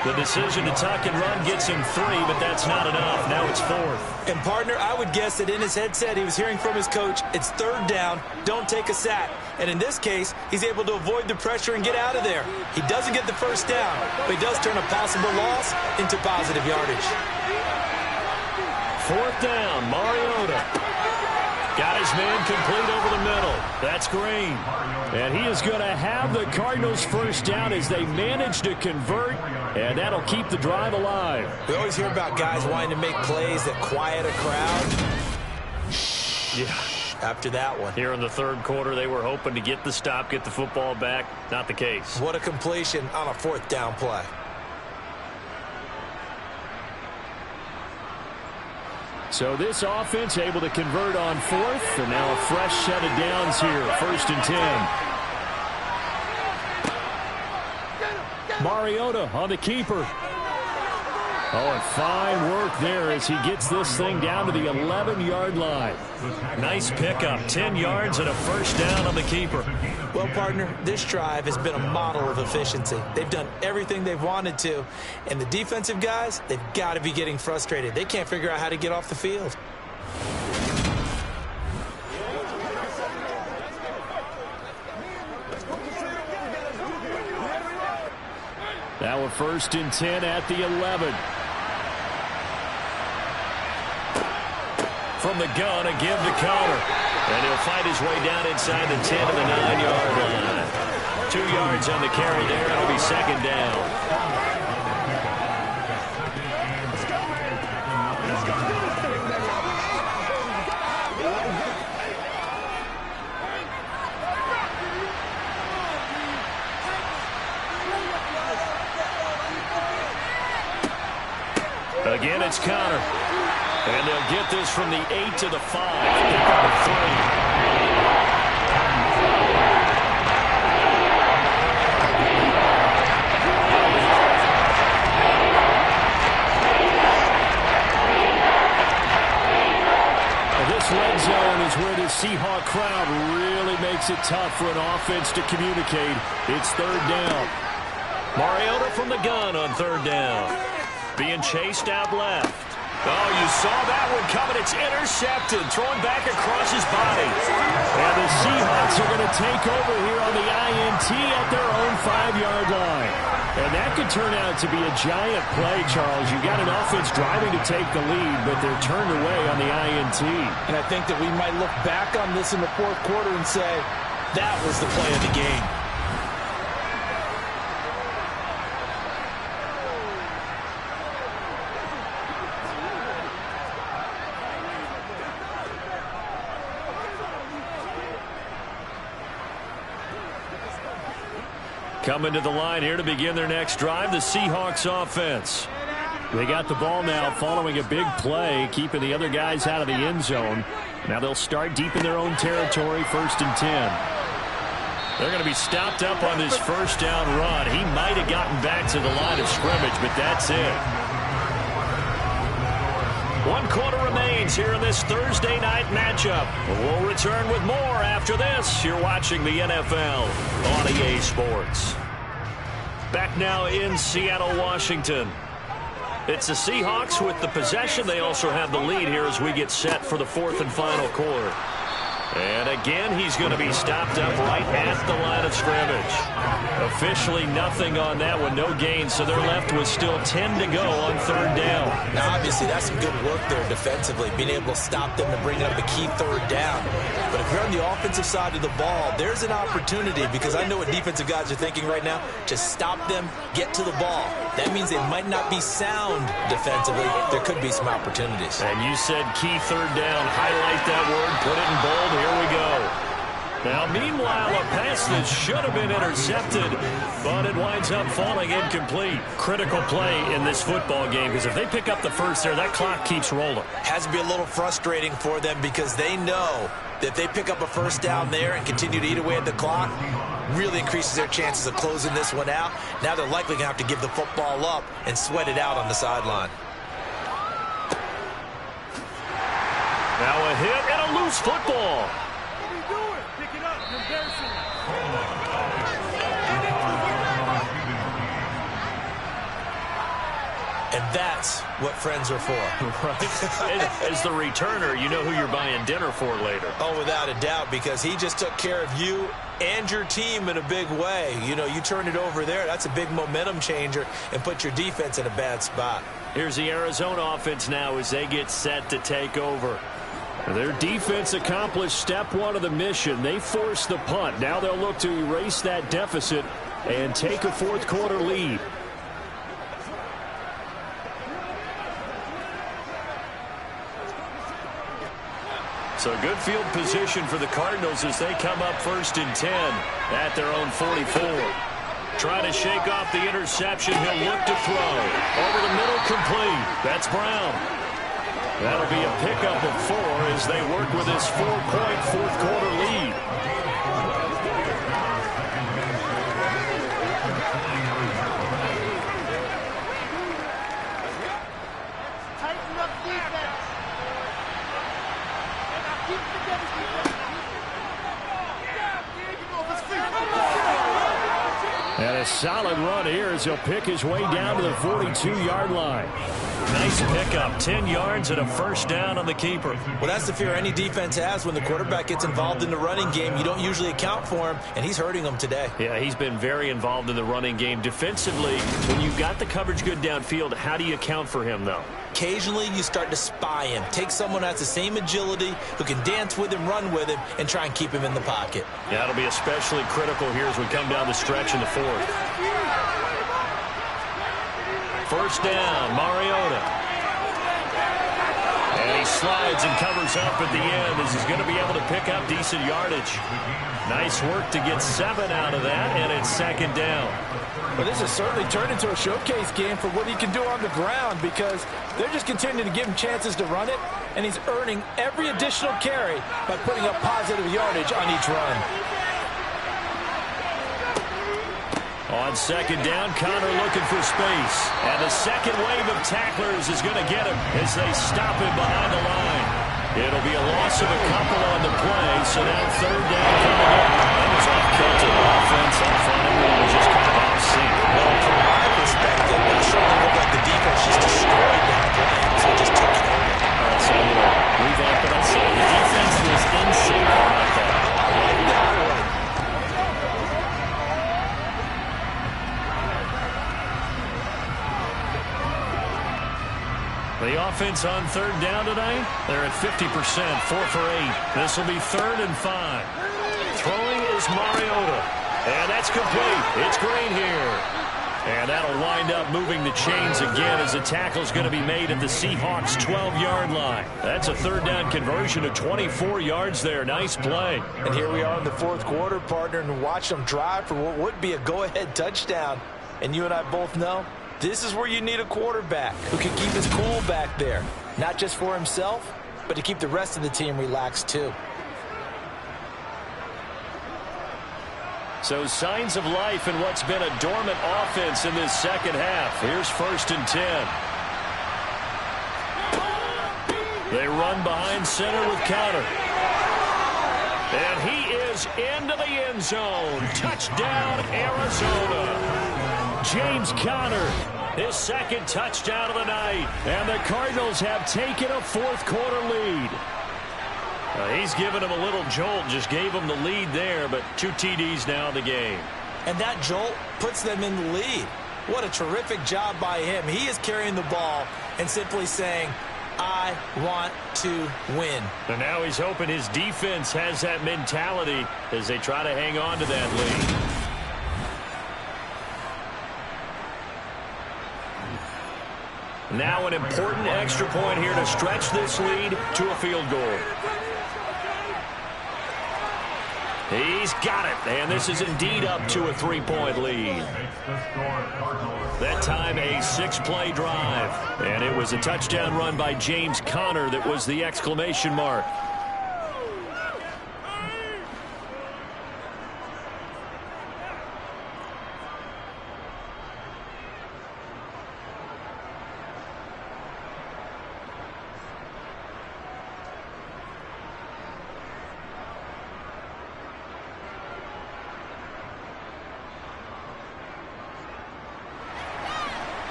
The decision to tuck and run gets him 3, but that's not enough. Now it's 4th. And, partner, I would guess that in his headset he was hearing from his coach, it's 3rd down, don't take a sack. And in this case, he's able to avoid the pressure and get out of there. He doesn't get the 1st down, but he does turn a possible loss into positive yardage. 4th down, Mariota. Got his man complete over the middle. That's Green. And he is going to have the Cardinals 1st down as they manage to convert, and that'll keep the drive alive. We always hear about guys wanting to make plays that quiet a crowd. Yeah. After that one. Here in the 3rd quarter, they were hoping to get the stop, get the football back. Not the case. What a completion on a 4th down play. So this offense able to convert on 4th, and now a fresh set of downs here, 1st and 10. Mariota on the keeper. Oh, and fine work there as he gets this thing down to the 11-yard line. Nice pickup, 10 yards and a first down on the keeper. Well, partner, this drive has been a model of efficiency. They've done everything they've wanted to, and the defensive guys, they've got to be getting frustrated. They can't figure out how to get off the field. Now a 1st and 10 at the 11. From the gun, a give to Conner. And he'll fight his way down inside the 10 to the 9-yard line. 2 yards on the carry there. It'll be 2nd down. Again, it's Conner. And they'll get this from the 8 to the 5. Pick up a 3. This red zone is where the Seahawk crowd really makes it tough for an offense to communicate. It's 3rd down. Mariota from the gun on 3rd down. Being chased out left. Oh, you saw that one coming. It's intercepted. Thrown back across his body. And the Seahawks are going to take over here on the INT at their own 5-yard line. And that could turn out to be a giant play, Charles. You got an offense driving to take the lead, but they're turned away on the INT. And I think that we might look back on this in the 4th quarter and say, that was the play of the game. Coming to the line here to begin their next drive, the Seahawks offense. They got the ball now following a big play, keeping the other guys out of the end zone. Now they'll start deep in their own territory, 1st and 10. They're going to be stopped up on this 1st down run. He might have gotten back to the line of scrimmage, but that's it. 1 quarter remains here in this Thursday night matchup. We'll return with more after this. You're watching the NFL on EA Sports. Back now in Seattle, Washington. It's the Seahawks with the possession. They also have the lead here as we get set for the 4th and final quarter. And again, he's going to be stopped up right at the line of scrimmage. Officially nothing on that one, no gain, so they're left with still 10 to go on 3rd down. Now, obviously, that's some good work there defensively, being able to stop them and bring up a key 3rd down. But if you're on the offensive side of the ball, there's an opportunity, because I know what defensive guys are thinking right now, to stop them, get to the ball. That means they might not be sound defensively. There could be some opportunities. And you said key 3rd down. Highlight that word, put it in bold. Here we go. Now, meanwhile, a pass that should have been intercepted, but it winds up falling incomplete. Critical play in this football game, because if they pick up the first there, that clock keeps rolling. Has to be a little frustrating for them, because they know that if they pick up a 1st down there and continue to eat away at the clock, really increases their chances of closing this one out. Now they're likely going to have to give the football up and sweat it out on the sideline. Now a hit and a loose football. What are you doing? Pick it up. You're embarrassing And that's what friends are for. Right. As the returner, you know who you're buying dinner for later. Oh, without a doubt, because he just took care of you and your team in a big way. You know, you turn it over there, that's a big momentum changer and put your defense in a bad spot. Here's the Arizona offense now as they get set to take over. Their defense accomplished step 1 of the mission. They forced the punt. Now they'll look to erase that deficit and take a 4th quarter lead. So good field position for the Cardinals as they come up 1st and 10 at their own 44. Trying to shake off the interception. He'll look to throw. Over the middle, complete. That's Brown. That'll be a pickup of 4 as they work with this 4-point 4th quarter lead. And a solid run here as he'll pick his way down to the 42-yard line. Nice pickup, 10 yards and a first down on the keeper. Well, that's the fear any defense has when the quarterback gets involved in the running game. You don't usually account for him, and he's hurting them today. Yeah, he's been very involved in the running game. Defensively, when you've got the coverage good downfield, how do you account for him, though? Occasionally, you start to spy him. Take someone who has the same agility, who can dance with him, run with him, and try and keep him in the pocket. Yeah, that'll be especially critical here as we come down the stretch in the fourth. First down, Mariota. And he slides and covers up at the end as he's going to be able to pick up decent yardage. Nice work to get 7 out of that, and it's second down. Well, this has certainly turned into a showcase game for what he can do on the ground because they're just continuing to give him chances to run it, and he's earning every additional carry by putting up positive yardage on each run. On second down, Connor looking for space. And the second wave of tacklers is going to get him as they stop him behind the line. It'll be a loss of a couple on the play, so now third down coming up. That was off-kilter. Offense off on him. It was just kind of off-sync. Well, from my perspective, it certainly looked like the defense just destroyed that play, so it just took it over. All right, so I'm going to revamp what I said. The defense was in sync on that play. The offense on third down tonight, they're at 50%, 4 for 8. This will be 3rd and 5. Throwing is Mariota. And that's complete. It's Green here. And that'll wind up moving the chains again as the tackle's going to be made at the Seahawks' 12-yard line. That's a third down conversion of 24 yards there. Nice play. And here we are in the fourth quarter, partner, and watch them drive for what would be a go-ahead touchdown. And you and I both know this is where you need a quarterback who can keep his cool back there, not just for himself, but to keep the rest of the team relaxed too. So signs of life in what's been a dormant offense in this second half. Here's 1st and 10. They run behind center with Connor. And he is into the end zone. Touchdown, Arizona. James Conner, his second touchdown of the night. And the Cardinals have taken a fourth-quarter lead. He's given him a little jolt, just gave him the lead there, but 2 TDs now in the game. And that jolt puts them in the lead. What a terrific job by him. He is carrying the ball and simply saying, I want to win. And now he's hoping his defense has that mentality as they try to hang on to that lead. Now an important extra point here to stretch this lead to a field goal. He's got it, and this is indeed up to a 3-point lead. That time a 6-play drive, and it was a touchdown run by James Conner that was the exclamation mark.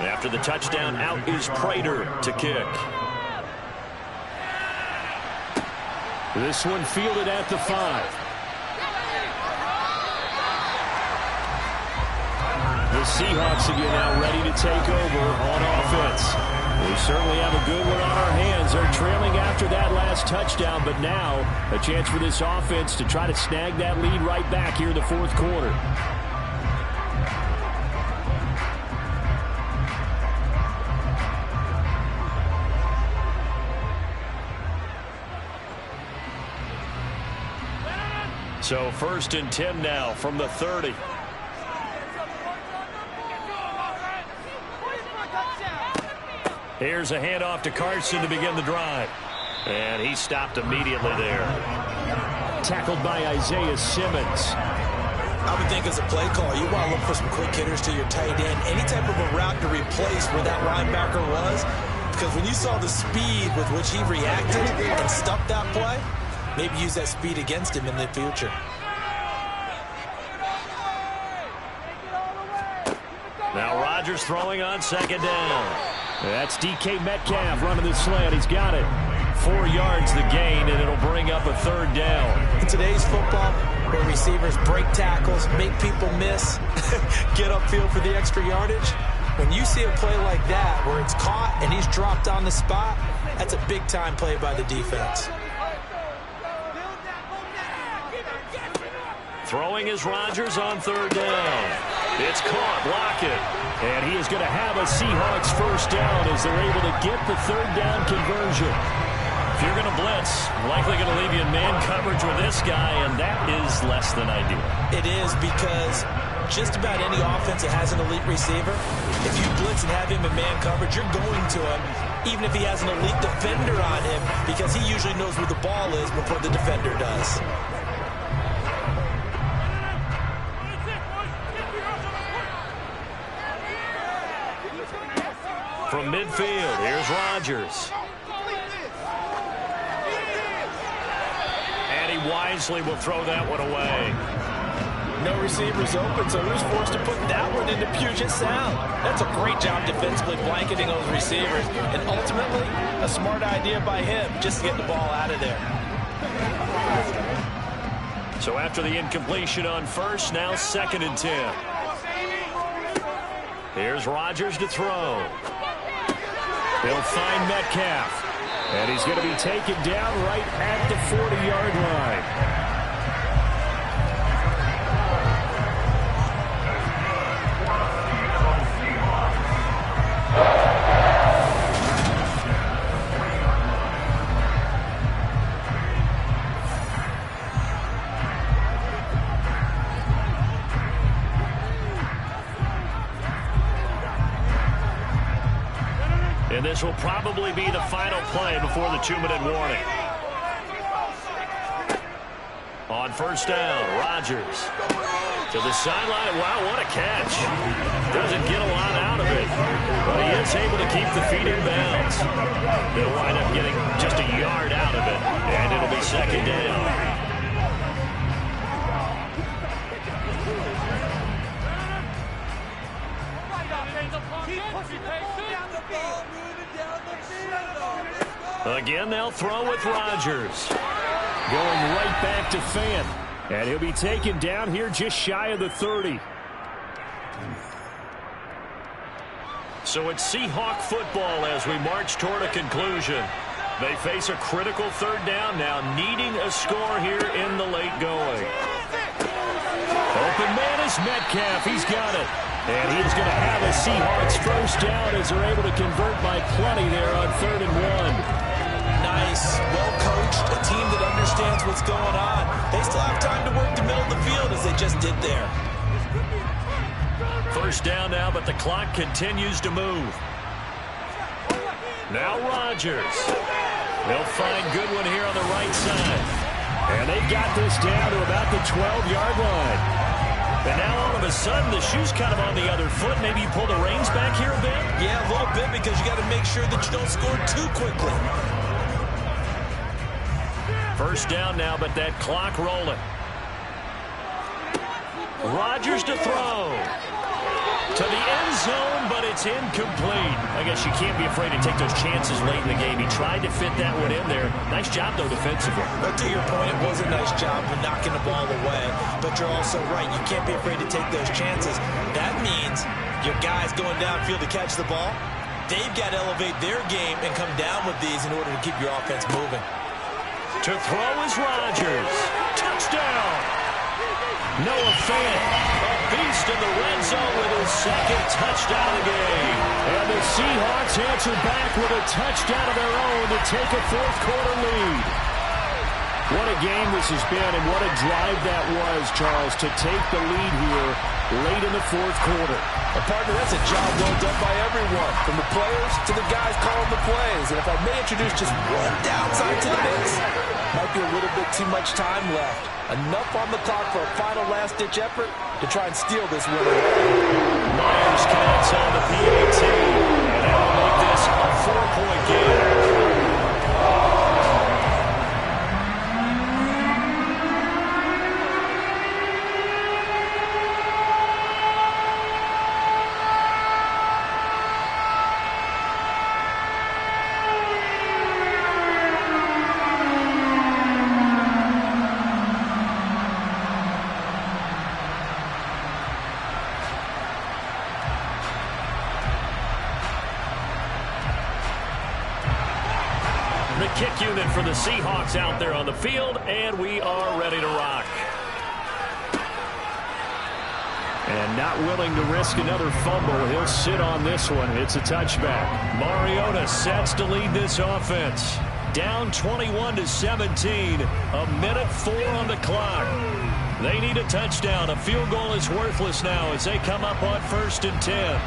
After the touchdown, out is Prater to kick. This one fielded at the 5. The Seahawks again now ready to take over on offense. We certainly have a good one on our hands. They're trailing after that last touchdown, but now a chance for this offense to try to snag that lead right back here in the fourth quarter. So 1st and 10 now from the 30. Here's a handoff to Carson to begin the drive. And he stopped immediately there. Tackled by Isaiah Simmons. I would think as a play call, you want to look for some quick hitters to your tight end. Any type of a route to replace where that linebacker was, because when you saw the speed with which he reacted and stuffed that play, maybe use that speed against him in the future. Now Rodgers throwing on second down. That's DK Metcalf running the slant. He's got it. 4 yards the gain, and it'll bring up a third down. In today's football, where receivers break tackles, make people miss, get upfield for the extra yardage, when you see a play like that where it's caught and he's dropped on the spot, that's a big-time play by the defense. Throwing is Rodgers on third down. It's caught. Block it. And he is going to have a Seahawks first down as they're able to get the third down conversion. If you're going to blitz, likely going to leave you in man coverage with this guy, and that is less than ideal. It is, because just about any offense that has an elite receiver, if you blitz and have him in man coverage, you're going to him, even if he has an elite defender on him, because he usually knows where the ball is before the defender does. From midfield, here's Rodgers. And he wisely will throw that one away. No receivers open, so who's forced to put that one into Puget Sound? That's a great job defensively blanketing those receivers. And ultimately, a smart idea by him just to get the ball out of there. So after the incompletion on first, now 2nd and 10. Here's Rodgers to throw. He'll find Metcalf. And he's going to be taken down right at the 40-yard line. And this will probably be the final play before the 2-minute warning. On first down, Rodgers to the sideline. Wow, what a catch. Doesn't get a lot out of it, but he is able to keep the feet in bounds. They'll wind up getting just a yard out of it, and it'll be 2nd down. Again, they'll throw with Rodgers. Going right back to Fant. And he'll be taken down here just shy of the 30. So it's Seahawk football as we march toward a conclusion. They face a critical third down now, needing a score here in the late going. Open man is Metcalf. He's got it. And he's going to have a Seahawks first down as they're able to convert by plenty there on 3rd and 1. Nice, well-coached, a team that understands what's going on. They still have time to work the middle of the field as they just did there. First down now, but the clock continues to move. Now Rodgers. They'll find Goodwin here on the right side. And they've got this down to about the 12-yard line. And now all of a sudden, the shoe's kind of on the other foot. Maybe you pull the reins back here a bit? Yeah, a little bit, because you got to make sure that you don't score too quickly. First down now, but that clock rolling. Rodgers to throw. To the end zone, but it's incomplete. I guess you can't be afraid to take those chances late in the game. He tried to fit that one in there. Nice job, though, defensively. But to your point, it was a nice job of knocking the ball away. But you're also right. You can't be afraid to take those chances. That means your guys going downfield to catch the ball, they've got to elevate their game and come down with these in order to keep your offense moving. To throw is Rodgers. Touchdown. Noah Fant, a beast in the red zone with his 2nd touchdown of the game. And the Seahawks answer back with a touchdown of their own to take a 4th quarter lead. What a game this has been, and what a drive that was, Charles, to take the lead here late in the 4th quarter. Partner, that's a job well done by everyone, from the players to the guys calling the plays. And if I may introduce just one downside to the mix, might be a little bit too much time left. Enough on the clock for a final last-ditch effort to try and steal this win away. Myers connects on the PAT, and that'll make this Seahawks a 4-point game. The kick unit for the Seahawks out there on the field, and we are ready to rock. And not willing to risk another fumble. He'll sit on this one. It's a touchback. Mariota sets to lead this offense. Down 21-17. A minute 4 on the clock. They need a touchdown. A field goal is worthless now as they come up on 1st and 10.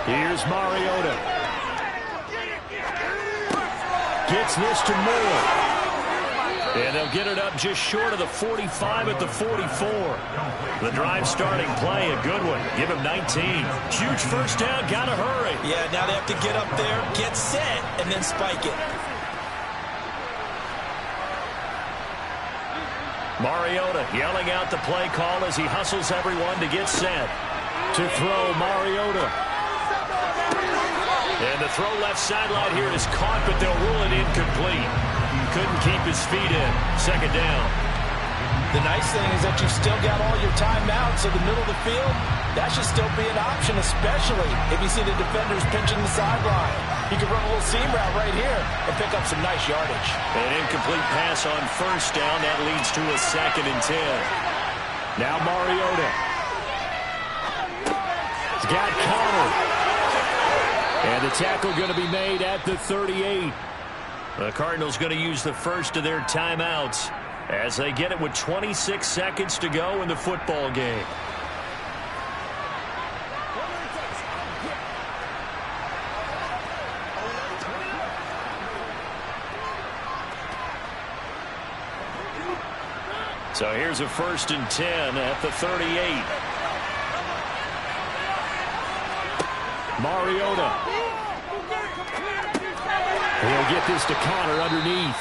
Here's Mariota. Gets this to Moore. And they'll get it up just short of the 45 at the 44. The drive starting play, a good one. Give him 19. Huge first down, gotta hurry. Yeah, now they have to get up there, get set, and then spike it. Mariota yelling out the play call as he hustles everyone to get set. To throw, Mariota. And the throw left sideline here is caught, but they'll rule it incomplete. Couldn't keep his feet in. Second down. The nice thing is that you've still got all your timeouts, so the middle of the field, that should still be an option, especially if you see the defenders pinching the sideline. You can run a little seam route right here and pick up some nice yardage. An incomplete pass on first down. That leads to a 2nd and 10. Now Mariota. He's got Connor. And the tackle going to be made at the 38. The Cardinals going to use the first of their timeouts as they get it with 26 seconds to go in the football game. So here's a 1st and 10 at the 38. Mariota. He'll get this to Connor underneath.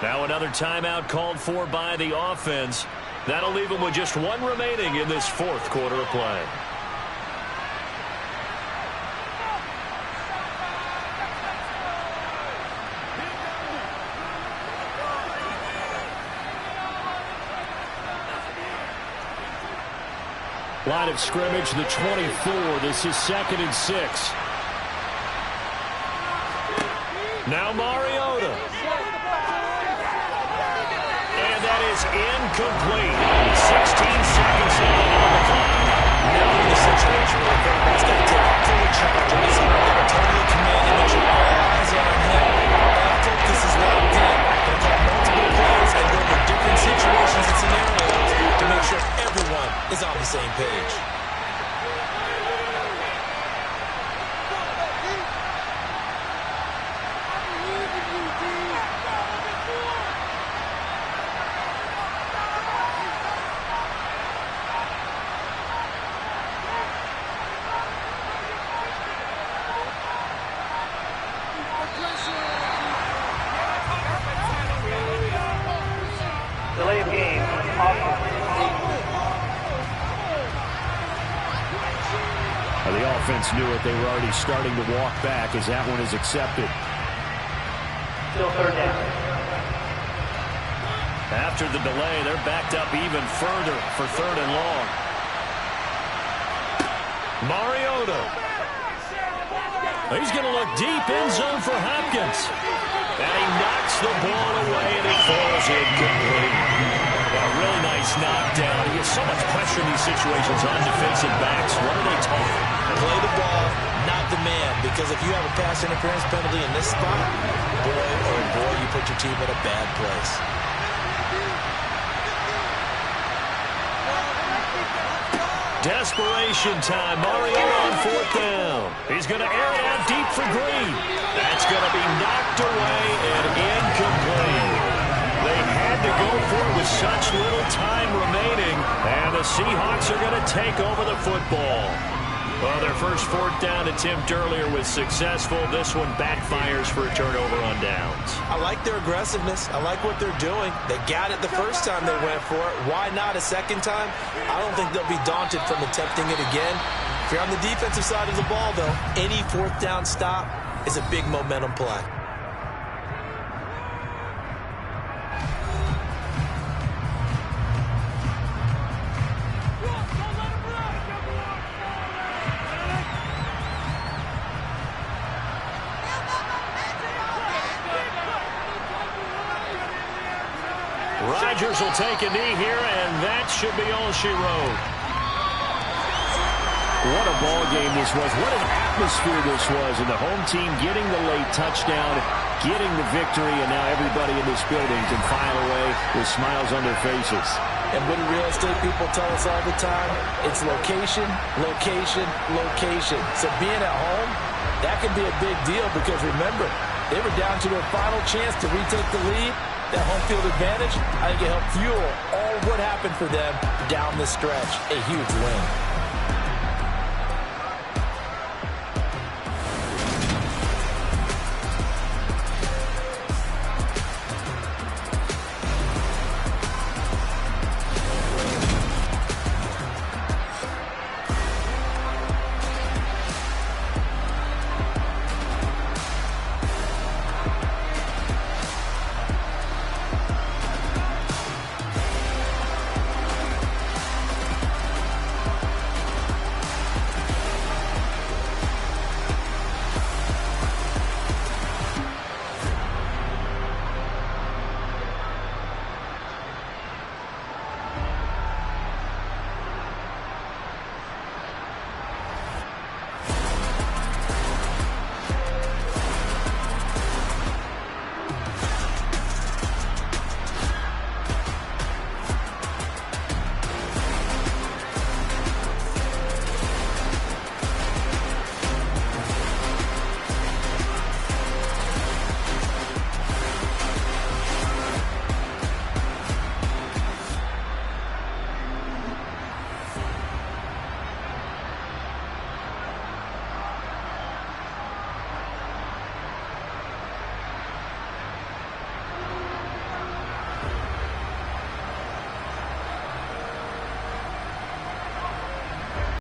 Now another timeout called for by the offense. That'll leave them with just one remaining in this 4th quarter of play. Line of scrimmage, the 24. This is 2nd and 6. Now Mariota. And that is incomplete. 16 seconds left on the clock. Now in the situation where the quarterback's got to take full charge of this. They're going to totally command and make sure all eyes are on him. I think this is locked in. They'll call multiple plays and go over different situations and scenarios to make sure everyone is on the same page. Delay of game. The offense knew it. They were already starting to walk back as that one is accepted. Still 3rd down. After the delay, they're backed up even further for 3rd and long. Mariota. He's going to look deep end zone for Hopkins. And he knocks the ball away, and it falls incomplete. A really nice knockdown. He gets so much pressure in these situations on defensive backs. What are they taught? Play the ball, not the man. Because if you have a pass interference penalty in this spot, boy, oh boy, you put your team in a bad place. Desperation time. Mariota on 4th down. He's going to air it out deep for Green. That's going to be knocked away and incomplete. They had to go for it with such little time remaining, and the Seahawks are going to take over the football. Well, their first 4th down attempt earlier was successful. This one backfires for a turnover on downs. I like their aggressiveness. I like what they're doing. They got it the first time they went for it. Why not a second time? I don't think they'll be daunted from attempting it again. If you're on the defensive side of the ball, though, any 4th down stop is a big momentum play. Rodgers will take a knee here, and that should be all she wrote. What a ball game this was. What an atmosphere this was. And the home team getting the late touchdown, getting the victory, and now everybody in this building can file away with smiles on their faces. And what do real estate people tell us all the time? It's location, location, location. So being at home, that can be a big deal because remember, they were down to their final chance to retake the lead. That home field advantage, I think it helped fuel all what happened for them down the stretch. A huge win.